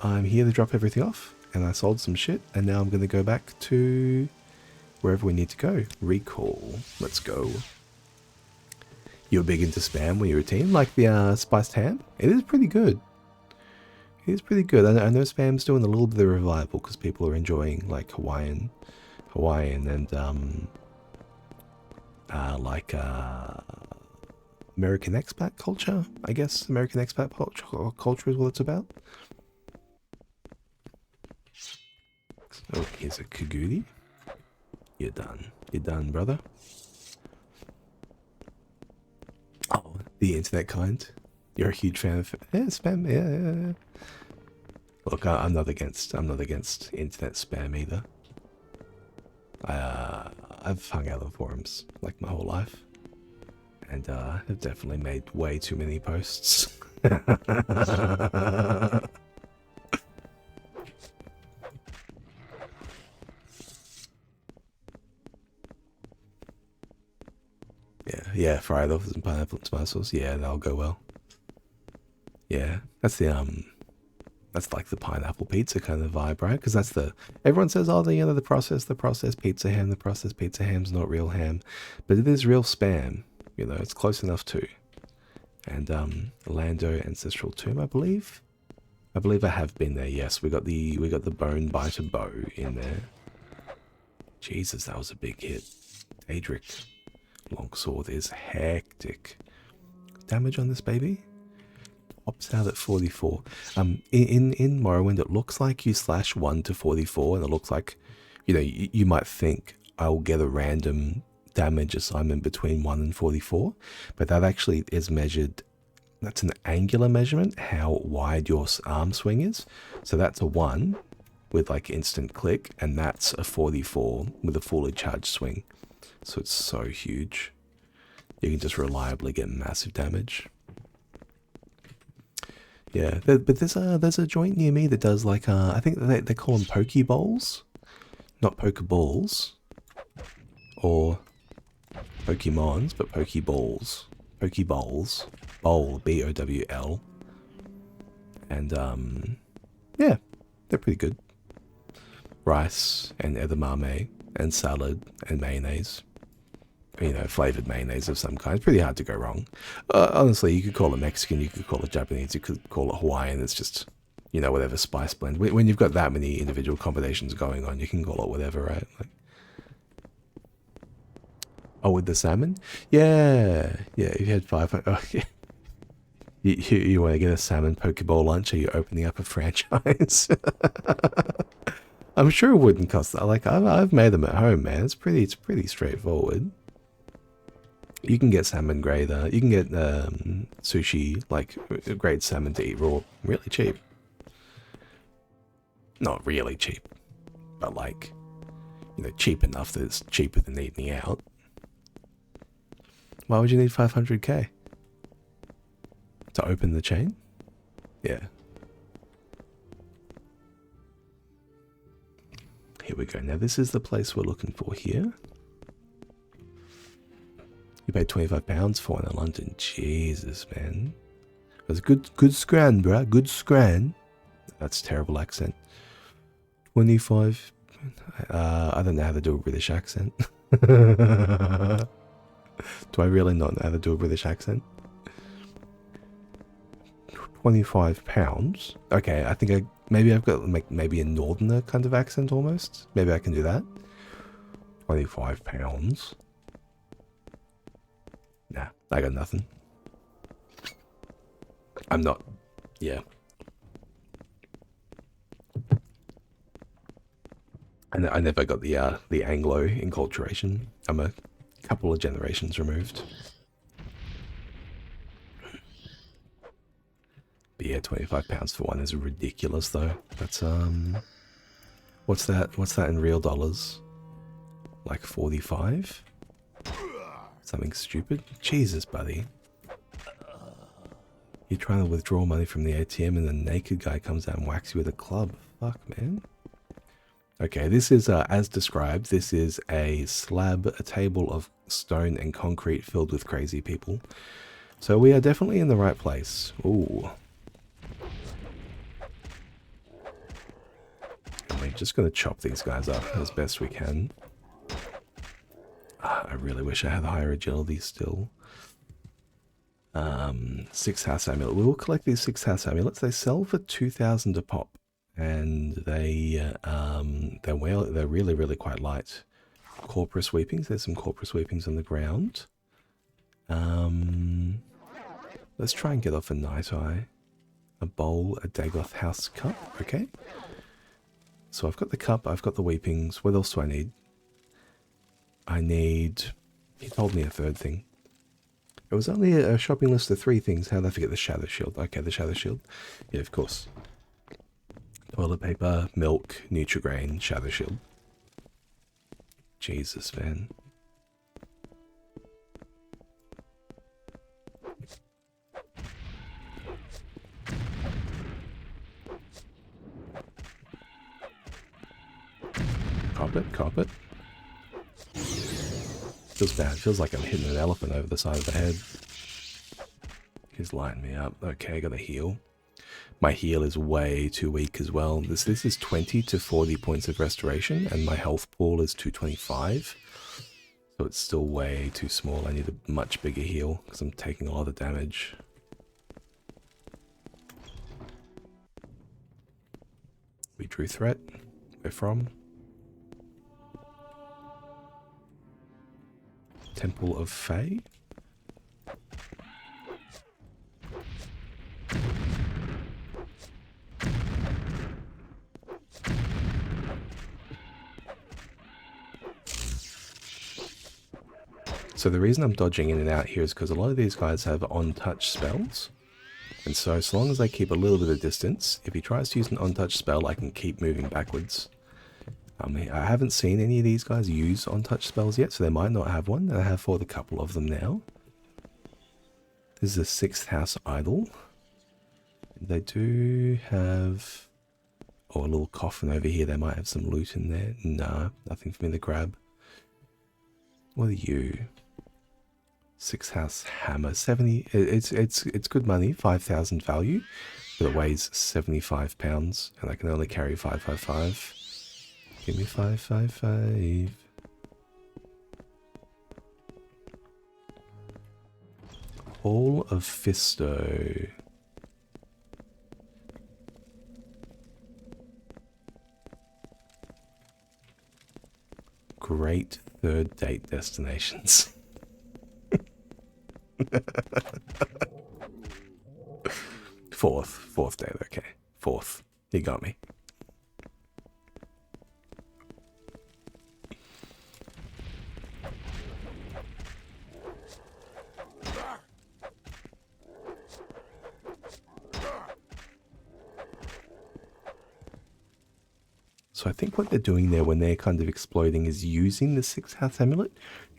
I'm here to drop everything off, and I sold some shit, and now I'm going to go back to wherever we need to go. Recall. Let's go. You're big into spam when you're a team, like the spiced ham? It is pretty good. It is pretty good. I know spam's doing a little bit of revival because people are enjoying like Hawaiian and like American expat culture, I guess. American expat culture is what it's about. Oh, here's a Kagudi. You're done. You're done, brother. Oh, the internet kind. You're a huge fan of spam. Yeah. Look, I'm not against internet spam either. I've hung out on forums like my whole life, and have definitely made way too many posts. Yeah, fried offers and pineapple and tomato sauce. Yeah, that'll go well. Yeah, that's like the pineapple pizza kind of vibe, right? Because that's everyone says, oh, the processed pizza ham, the processed pizza ham's not real ham, but it is real spam. It's close enough too. And Lando Ancestral Tomb, I believe. I have been there. Yes, we got the bone biter bow in there. Jesus, that was a big hit. Adric. Longsword is hectic. Damage on this baby? Pops out at 44. In Morrowind, it looks like you slash 1 to 44, and it looks like, you might think I'll get a random damage assignment between 1 and 44, but that actually is measured. That's an angular measurement, how wide your arm swing is. So that's a 1 with like instant click, and that's a 44 with a fully charged swing. So it's so huge. You can just reliably get massive damage. Yeah, but there's a joint near me that does like I think they call them Pokeballs, not Pokeballs, or Pokemons, but Pokeballs. Pokeballs, bowl, BOWL, and yeah, they're pretty good. Rice and edamame and salad and mayonnaise. Flavored mayonnaise of some kind. It's pretty hard to go wrong. Honestly, you could call it Mexican, you could call it Japanese, you could call it Hawaiian. It's just, whatever spice blend. When you've got that many individual combinations going on, you can call it whatever, right? Oh, with the salmon? Yeah. If you had 500... Oh, yeah. You want to get a salmon Pokeball lunch? Are you opening up a franchise? I'm sure it wouldn't cost that. Like, I've made them at home, man. It's pretty straightforward. You can get salmon grade. You can get sushi, like grade salmon to eat raw, really cheap. Not really cheap, but like, cheap enough that it's cheaper than eating out. Why would you need 500k to open the chain? Yeah. Here we go. Now this is the place we're looking for here. You paid £25 for one in London. Jesus, man. It was a good scran, bruh. Good scran. That's a terrible accent. 25. I don't know how to do a British accent. Do I really not know how to do a British accent? £25. Okay, I think maybe I've got maybe a northerner kind of accent almost. Maybe I can do that. £25. Nah, I got nothing. I'm not. Yeah. I never got the Anglo enculturation. I'm a couple of generations removed. But yeah, £25 for one is ridiculous though. That's what's that in real dollars? Like 45? Something stupid? Jesus, buddy. You're trying to withdraw money from the ATM and the naked guy comes out and whacks you with a club. Fuck, man. Okay, this is, as described, this is a table of stone and concrete filled with crazy people. So we are definitely in the right place. Ooh. And we're just going to chop these guys up as best we can. I really wish I had higher agility still. 6 house amulet. We will collect these 6 house amulets. They sell for 2,000 a pop, and they're really quite light. Corpus weepings. There's some corpus weepings on the ground. Let's try and get off a night eye. A bowl, a Dagoth house cup. Okay. So I've got the cup, I've got the weepings. What else do I need? He told me a third thing. It was only a shopping list of 3 things. How did I forget the shadow shield? Okay, the shadow shield. Yeah, of course. Toilet paper, milk, Nutrigrain, shadow shield. Jesus, man. Carpet. Feels bad. Feels like I'm hitting an elephant over the side of the head. He's lighting me up. Okay, I gotta heal. My heal is way too weak as well. This is 20 to 40 points of restoration, and my health pool is 225. So it's still way too small. I need a much bigger heal because I'm taking a lot of damage. We drew threat. Where from? Temple of Fae? So the reason I'm dodging in and out here is because a lot of these guys have on-touch spells. And so long as I keep a little bit of distance, if he tries to use an on-touch spell, I can keep moving backwards. I haven't seen any of these guys use on-touch spells yet, so they might not have one. I have fought a couple of them now. This is a 6th house idol. They do have... Oh, a little coffin over here. They might have some loot in there. Nah, nothing for me to grab. What are you? 6th house hammer. 70... It's good money. 5,000 value. But it weighs 75 pounds. And I can only carry 555. Give me 555. Hall of Fisto. Great 3rd date destinations. Fourth date, okay. 4th. You got me. So I think what they're doing there when they're kind of exploding is using the 6th house amulet.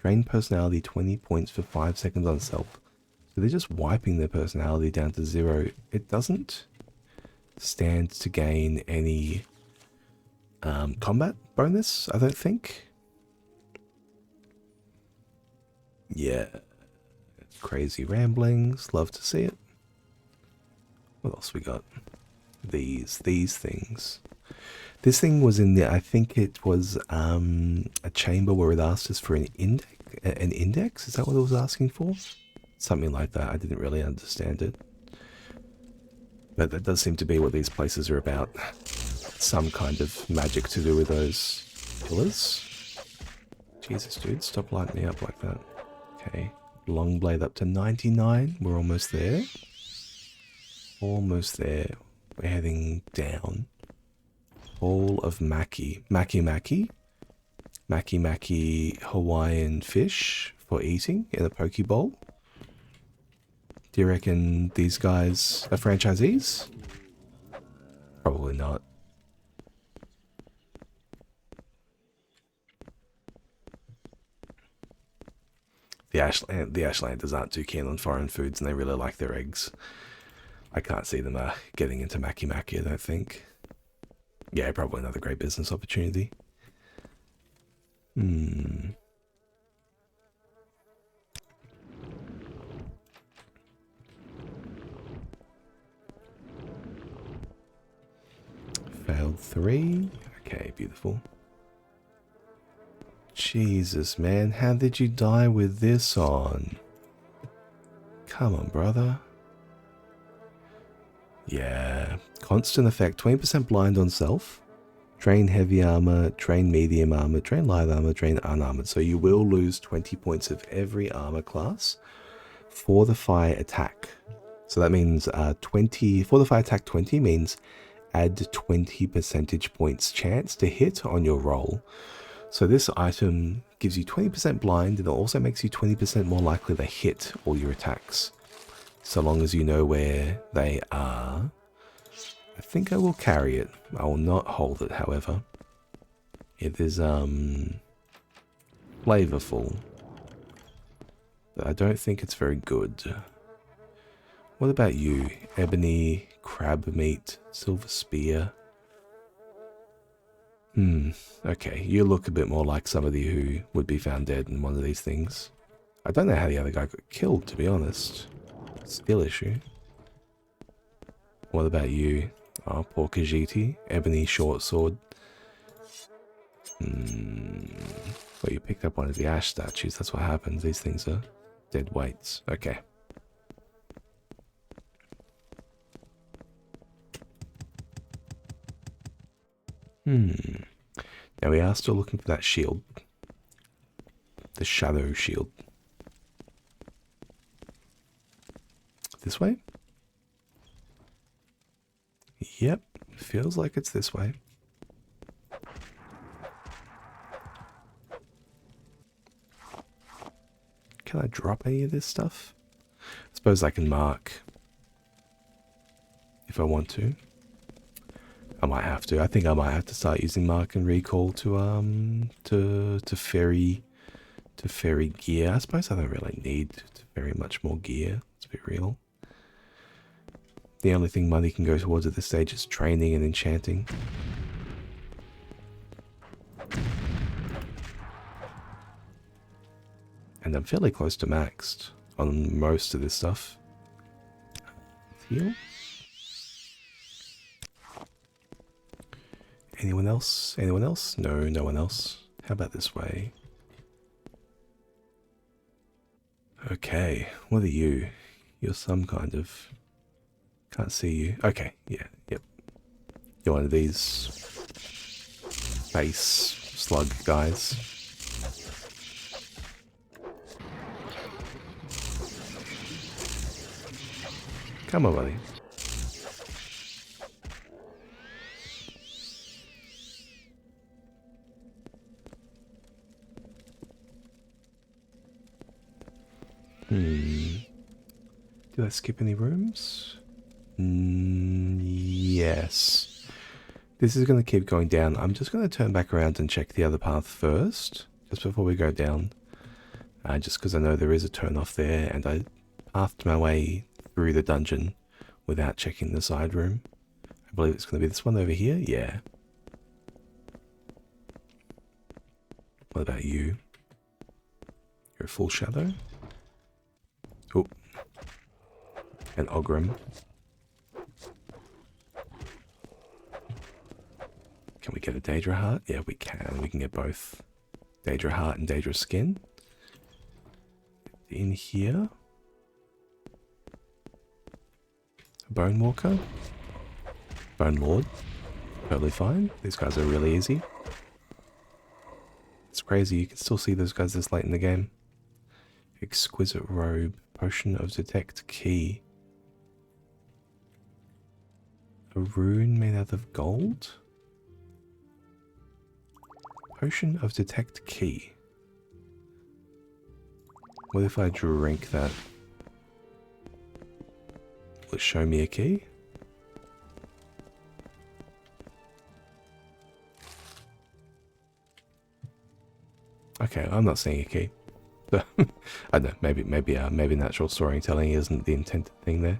Drain personality 20 points for 5 seconds on self. So they're just wiping their personality down to 0. It doesn't stand to gain any combat bonus, I don't think. Yeah. Crazy ramblings. Love to see it. What else we got? These things. This thing was in the, I think it was a chamber where it asked us for an index. Is that what it was asking for? Something like that. I didn't really understand it. But that does seem to be what these places are about. Some kind of magic to do with those pillars. Jesus, dude, stop lighting me up like that. Okay. Long blade up to 99. We're almost there. Almost there. We're heading down. Hall of Maki. Maki Hawaiian fish for eating in a poke bowl. Do you reckon these guys are franchisees? Probably not. The Ashlanders aren't too keen on foreign foods and they really like their eggs. I can't see them getting into Maki, I don't think. Yeah, probably another great business opportunity. Failed 3. Okay, beautiful. Jesus, man, how did you die with this on? Come on, brother. Yeah, constant effect, 20% blind on self, train heavy armor, train medium armor, train light armor, train unarmored. So you will lose 20 points of every armor class for the fire attack. So that means 20 for the fire attack. 20 means add 20 percentage points chance to hit on your roll. So this item gives you 20% blind, and it also makes you 20% more likely to hit all your attacks, so long as you know where they are. I think I will carry it. I will not hold it, however. It is flavorful, but I don't think it's very good. What about you? Ebony, crab meat, silver spear. Okay, you look a bit more like somebody who would be found dead in one of these things. I don't know how the other guy got killed, to be honest. Skill issue. What about you? Oh, poor Khajiit. Ebony short sword. Well, you picked up one of the ash statues. That's what happens. These things are dead weights. Okay. Now we are still looking for that shield. The shadow shield. This way? Yep, feels like it's this way. Can I drop any of this stuff? I suppose I can mark if I want to. I might have to. I think I might have to start using mark and recall to ferry gear. I suppose I don't really need to ferry much more gear, to be real. The only thing money can go towards at this stage is training and enchanting. And I'm fairly close to maxed on most of this stuff. Heal? Anyone else? Anyone else? No, no one else. How about this way? Okay, what are you? You're some kind of... Can't see you. Okay, yeah, yep. You're one of these space slug guys. Come on, buddy. Did I skip any rooms? Yes. This is going to keep going down. I'm just going to turn back around and check the other path first, just before we go down. Just because I know there is a turn off there, and I pathed my way through the dungeon without checking the side room. I believe it's going to be this one over here. Yeah. What about you? You're a full shadow? Oh. An Ogrim. Can we get a Daedra Heart? Yeah, we can. We can get both Daedra Heart and Daedra Skin. In here. Bone Walker. Bone Lord. Totally fine. These guys are really easy. It's crazy. You can still see those guys this late in the game. Exquisite Robe. Potion of Detect Key. A rune made out of gold? Potion of Detect Key. What if I drink that? Will it show me a key? Okay, I'm not seeing a key. I don't know, maybe natural storytelling isn't the intended thing there.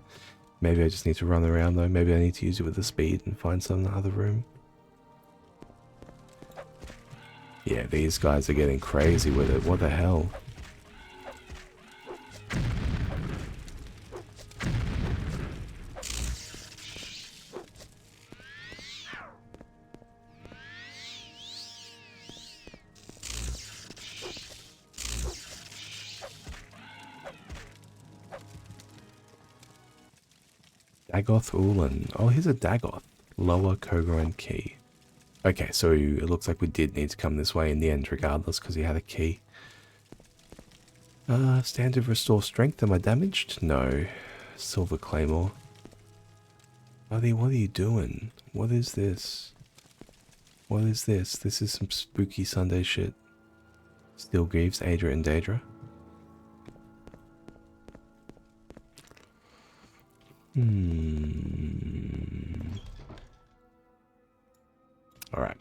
Maybe I just need to run around though. Maybe I need to use it with the speed and find some other room. Yeah, these guys are getting crazy with it. What the hell? Dagoth Ulan. Oh, here's a Dagoth. Lower Kogoran Key. Okay, so it looks like we did need to come this way in the end regardless because he had a key. Standard restore strength. Am I damaged? No. Silver claymore. Buddy, what are you doing? What is this? What is this? This is some spooky Sunday shit. Steel Greaves, Adra and Daedra. Alright.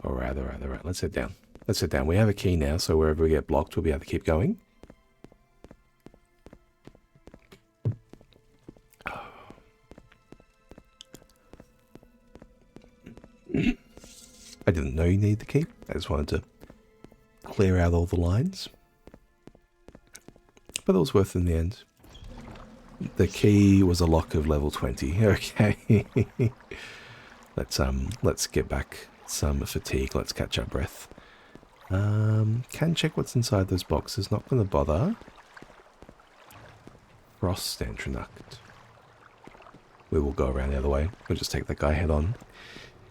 Alright. Let's head down. Let's head down. We have a key now, so wherever we get blocked, we'll be able to keep going. I didn't know you need the key. I just wanted to clear out all the lines. But it was worth it in the end. The key was a lock of level 20. Okay. Let's get back some fatigue. Let's catch our breath. Can check what's inside those boxes. Not gonna bother. Frost Antronuct. We will go around the other way. We'll just take that guy head on.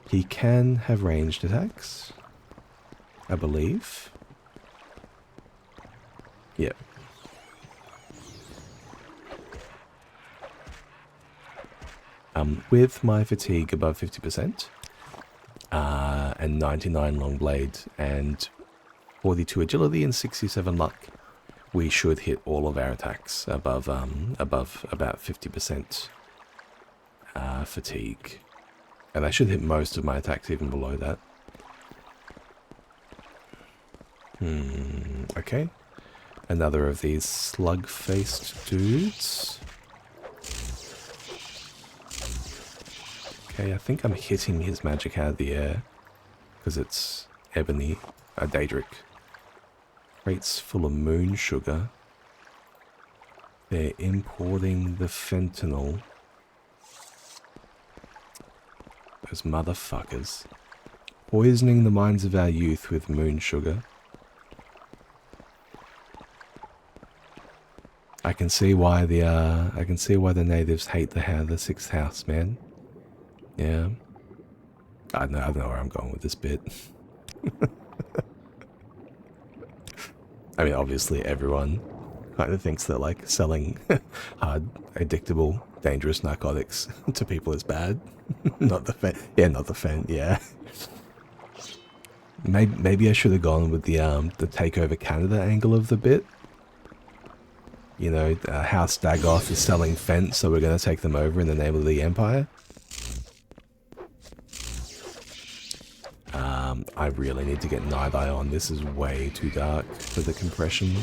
He can have ranged attacks, I believe. Yep. With my fatigue above 50%, and 99 long blade and 42 agility and 67 luck, we should hit all of our attacks above about 50% fatigue. And I should hit most of my attacks even below that. Okay. Another of these slug-faced dudes. Okay, I think I'm hitting his magic out of the air. Because it's ebony, a Daedric. Crates full of moon sugar. They're importing the fentanyl. Those motherfuckers. Poisoning the minds of our youth with moon sugar. I can see why the natives hate the sixth house, man. Yeah. I don't know where I'm going with this bit. I mean, obviously everyone kind of thinks that like selling hard, addictable, dangerous narcotics to people is bad. Not the fen. Yeah, not the fen. Yeah. Maybe I should have gone with the take over Canada angle of the bit. You know, House Dagoth is selling Fent, so we're going to take them over in the name of the Empire. I really need to get Night Eye on. This is way too dark for the compression.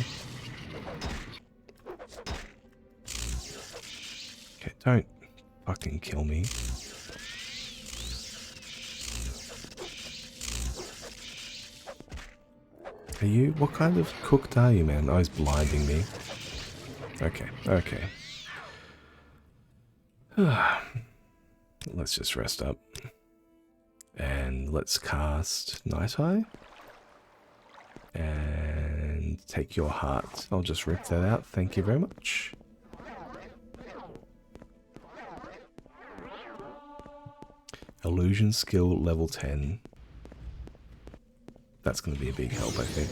Okay, don't fucking kill me. Are you? What kind of cooked are you, man? Oh, he's blinding me. Okay, okay. Let's just rest up. And let's cast Night Eye. And take your heart. I'll just rip that out. Thank you very much. Illusion skill level 10. That's going to be a big help, I think.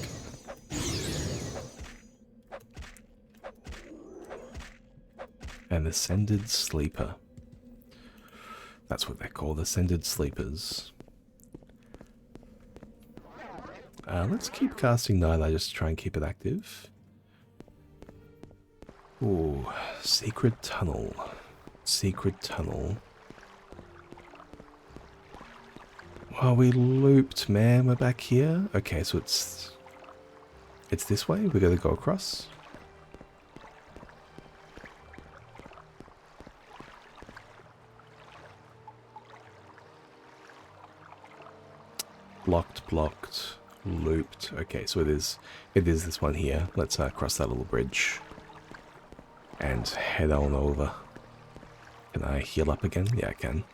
An Ascended Sleeper. That's what they're called, Ascended Sleepers. Let's keep casting Night Eye just to try and keep it active. Ooh, Secret Tunnel. Secret Tunnel. Well, we looped, man. We're back here. Okay, so it's this way. We gotta go across. Blocked, looped. Okay, so it is this one here. Let's cross that little bridge and head on over. Can I heal up again? Yeah, I can.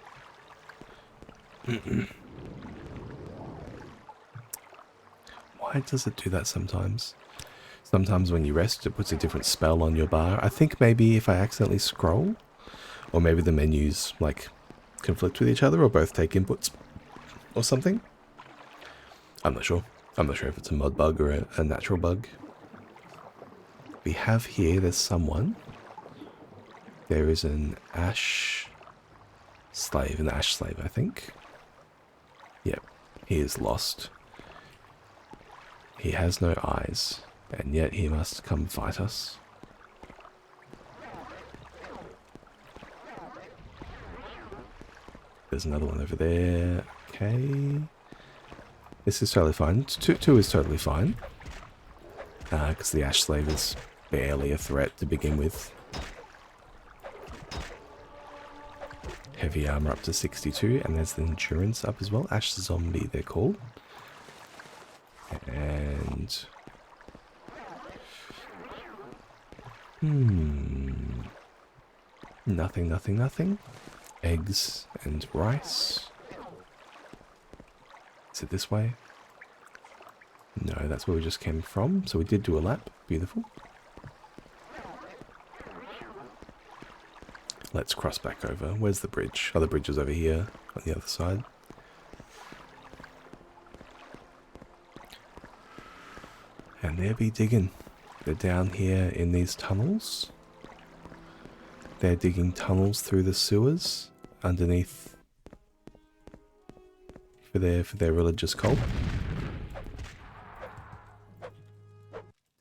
Why does it do that sometimes? Sometimes when you rest, it puts a different spell on your bar. I think maybe if I accidentally scroll, or maybe the menus like conflict with each other, or both take inputs. or something. I'm not sure. I'm not sure if it's a mod bug or a natural bug. We have here, there's someone. There is an ash slave, I think. Yep, he is lost. He has no eyes, and yet he must come fight us. There's another one over there. Okay. This is totally fine. Two is totally fine. Because the ash slave is barely a threat to begin with. Heavy armor up to 62, and there's the endurance up as well. Ash zombie, they're called. And nothing. Eggs and rice. Is it this way? No, that's where we just came from. So we did do a lap. Beautiful. Let's cross back over. Where's the bridge? Oh, the bridge is over here on the other side. And they'll be digging. They're down here in these tunnels. They're digging tunnels through the sewers underneath for their religious cult.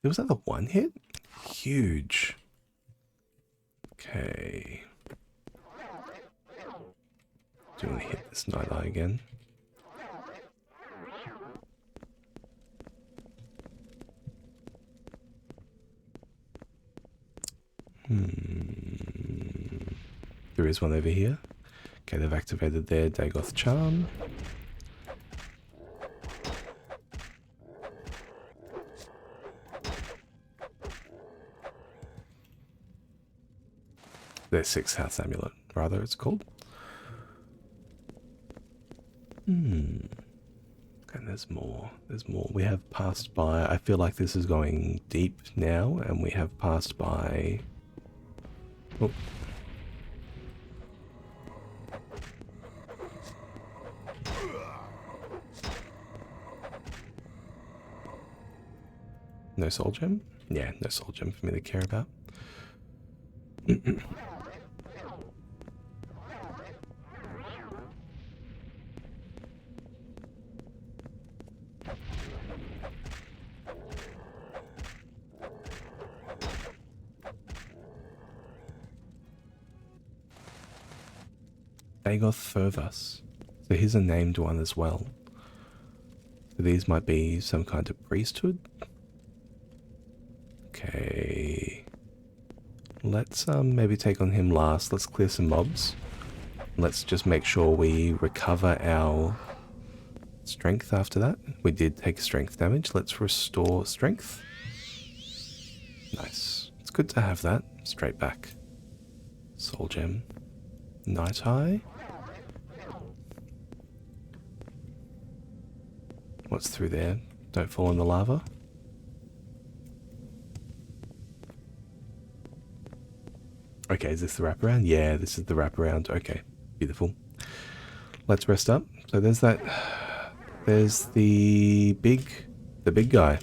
Was that the one hit? Huge. Okay. Do you want to hit this night eye again? There is one over here. Okay, they've activated their Dagoth charm. Their 6th house amulet, rather, it's called. And there's more. There's more. We have passed by. I feel like this is going deep now, and we have passed by. Oh. No soul gem? Yeah, no soul gem for me to care about. Dagoth Fervus. So here's a named one as well. So these might be some kind of priesthood. Okay. Let's maybe take on him last. Let's clear some mobs. Let's just make sure we recover our strength after that. We did take strength damage. Let's restore strength. Nice. It's good to have that. Straight back. Soul gem. Night eye. What's through there? Don't fall in the lava. Okay, is this the wraparound? Yeah, this is the wraparound. Okay, beautiful. Let's rest up. So there's that. There's the big guy.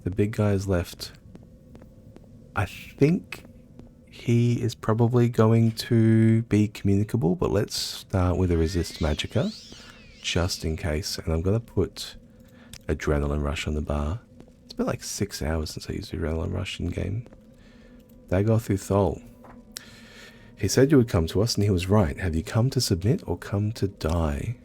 The big guy is left. I think he is probably going to be communicable, but let's start with a resist magicka, just in case. And I'm going to put Adrenaline Rush on the bar. It's been like 6 hours since I used Adrenaline Rush in game. Dagoth Uthol. He said you would come to us, and he was right. Have you come to submit or come to die?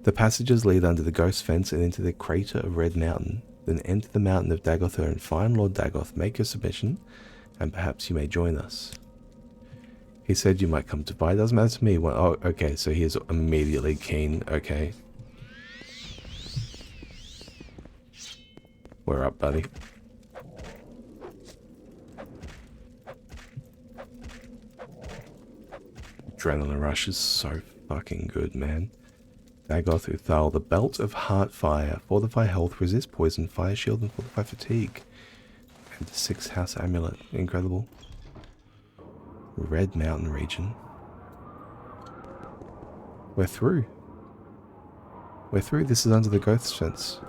The passages lead under the ghost fence and into the crater of Red Mountain. Then enter the mountain of Dagother and find Lord Dagoth. Make your submission, and perhaps you may join us. He said you might come to fight. Doesn't matter to me. Well, oh, okay, so he is immediately keen. Okay. We're up, buddy. Adrenaline Rush is so fucking good, man. Dagoth Uthal, the Belt of Heartfire. Fortify health, resist poison, fire shield, and fortify fatigue. And the 6th house amulet. Incredible. Red Mountain region. We're through. We're through. This is under the ghost fence.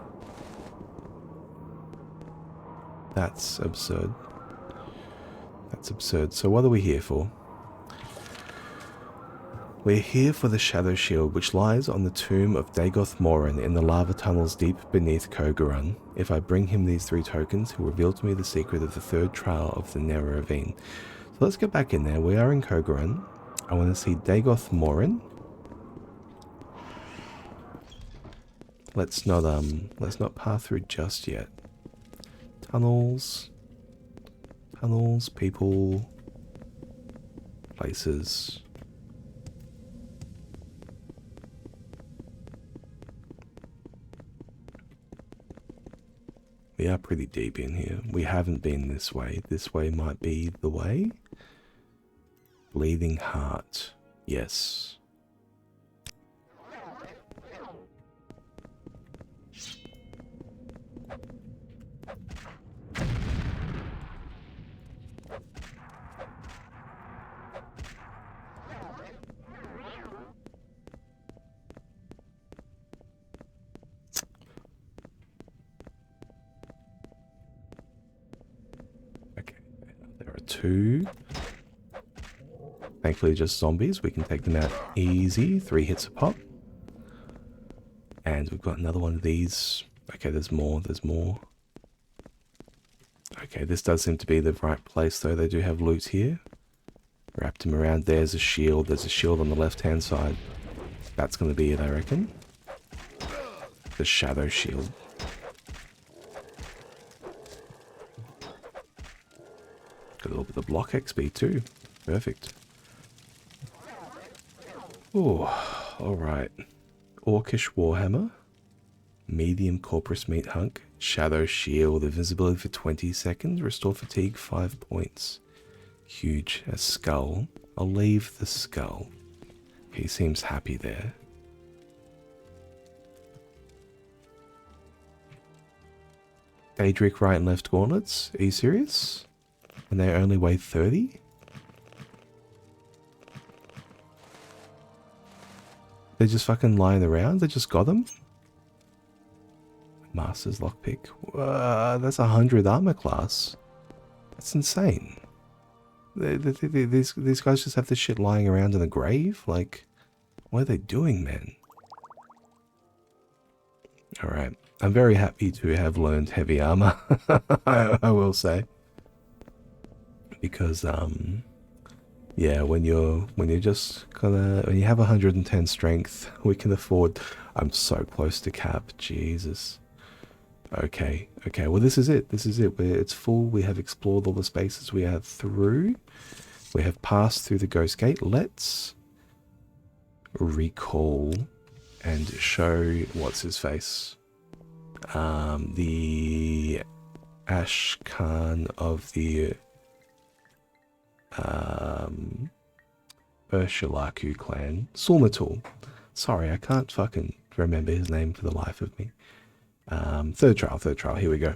That's absurd. That's absurd. So what are we here for? We're here for the Shadow Shield, which lies on the tomb of Dagoth Morin in the lava tunnels deep beneath Kogarun. If I bring him these 3 tokens, he'll reveal to me the secret of the 3rd trial of the Nera Ravine. So let's get back in there. We are in Kogarun. I want to see Dagoth Morin. Let's not pass through just yet. Tunnels. Tunnels, people, places. We are pretty deep in here. We haven't been this way. This way might be the way. Bleeding Heart. Yes. Okay, there are 2. Thankfully just zombies. We can take them out easy. 3 hits a pop. And we've got another one of these. Okay, there's more. There's more. Okay, this does seem to be the right place, though. They do have loot here. Wrapped him around. There's a shield. There's a shield on the left-hand side. That's going to be it, I reckon. The Shadow Shield. Got a little bit of block XP, too. Perfect. Oh, alright. Orcish Warhammer. Medium Corpus Meat Hunk. Shadow Shield. Invisibility for 20 seconds. Restore fatigue 5 points. Huge. A skull. I'll leave the skull. He seems happy there. Daedric right and left gauntlets. Are you serious? And they only weigh 30? They're just fucking lying around? They just got them? Master's lockpick. That's 100 armor class. That's insane. These guys just have this shit lying around in a grave? Like, what are they doing, man? Alright. I'm very happy to have learned heavy armor. I will say. Because, yeah, when you have 110 strength, we can afford. I'm so close to cap. Jesus. Okay, well this is it. It's full. We have explored all the spaces we are through. We have passed through the ghost gate. Let's recall and show what's his face. The Ashkan of the Urshulaku clan. Sulmatul. Sorry, I can't fucking remember his name for the life of me. Third trial, here we go.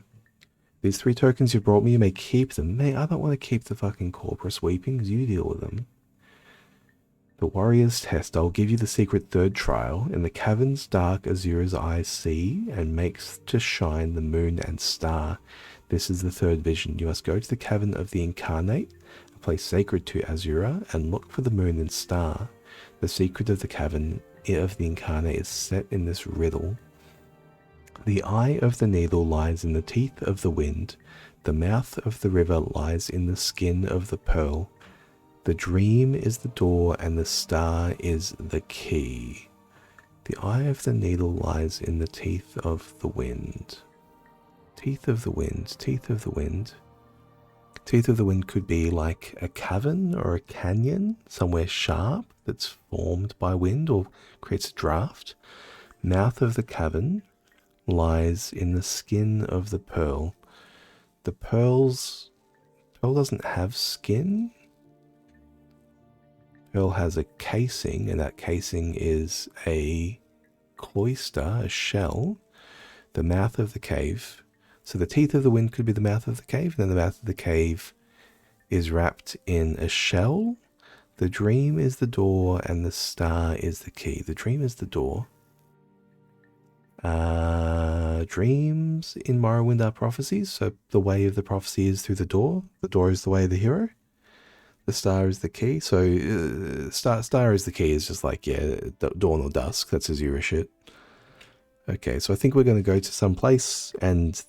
These 3 tokens you brought me, you may keep them. Mate, I don't want to keep the fucking corpus weepings, you deal with them. The warrior's test. I'll give you the secret 3rd trial. In the caverns dark Azura's eyes see, and makes to shine the moon and star. This is the 3rd vision. You must go to the cavern of the incarnate, a place sacred to Azura, and look for the moon and star. The secret of the cavern of the incarnate is set in this riddle. The eye of the needle lies in the teeth of the wind. The mouth of the river lies in the skin of the pearl. The dream is the door and the star is the key. The eye of the needle lies in the teeth of the wind. Teeth of the wind, teeth of the wind. Teeth of the wind could be like a cavern or a canyon, somewhere sharp that's formed by wind or creates a draft. Mouth of the cavern lies in the skin of the pearl. The pearl doesn't have skin. Pearl has a casing, and that casing is a cloister, a shell. The mouth of the cave. So the teeth of the wind could be the mouth of the cave, and then the mouth of the cave is wrapped in a shell. The dream is the door, and the star is the key. The dream is the door. Dreams in Morrowind are prophecies. So the way of the prophecy is through the door. The door is the way of the hero. The star is the key. So star is the key is just like, yeah, dawn or dusk. That's Azura shit. Okay, so I think we're going to go to some place and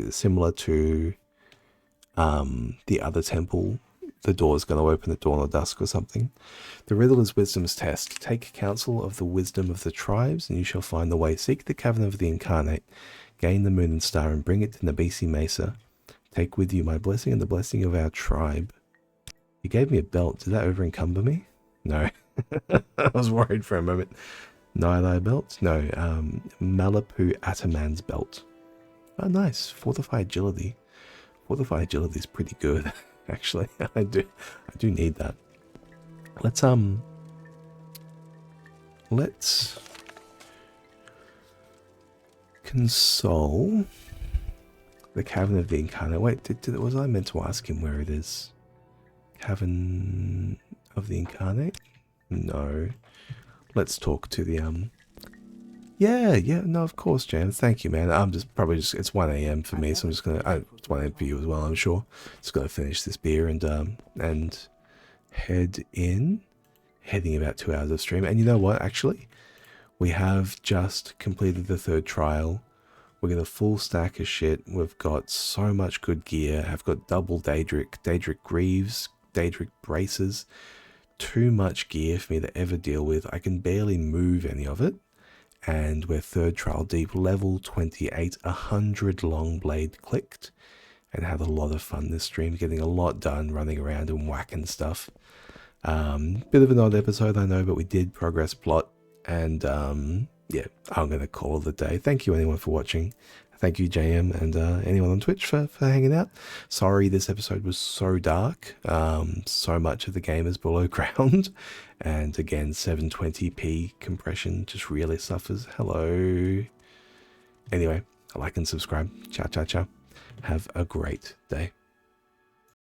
similar to the other temple, the door is going to open at dawn or dusk or something. The riddle is wisdom's test. Take counsel of the wisdom of the tribes, and you shall find the way. Seek the cavern of the incarnate, gain the moon and star, and bring it to Nabisi Mesa. Take with you my blessing and the blessing of our tribe. You gave me a belt. Did that over encumber me? No. I was worried for a moment. Nihilai belt? No. Malapu Ataman's belt. Oh, nice. Fortify agility. Fortify agility is pretty good, actually. I do need that. Let's console the Cavern of the Incarnate. Wait, was I meant to ask him where it is? Cavern of the Incarnate? No. Let's talk to the Yeah, no, of course, James. Thank you, man. I'm just it's 1 a.m. for me, so I'm just gonna. It's 1 a.m. for you as well, I'm sure. Just gonna finish this beer and head in. Heading about 2 hours of stream, and you know what? Actually, we have just completed the 3rd trial. We're got a full stack of shit. We've got so much good gear. I've got double Daedric Greaves, Daedric braces. Too much gear for me to ever deal with. I can barely move any of it. And we're 3rd trial deep, level 28, 100 long blade clicked, and had a lot of fun this stream, getting a lot done, running around and whacking stuff. Bit of an odd episode, I know, but we did progress plot, and yeah, I'm gonna call it a day. Thank you anyone for watching. Thank you, JM, and anyone on Twitch for hanging out. Sorry this episode was so dark. So much of the game is below ground. And again, 720p compression just really suffers. Hello. Anyway, like and subscribe. Ciao, ciao, ciao. Have a great day.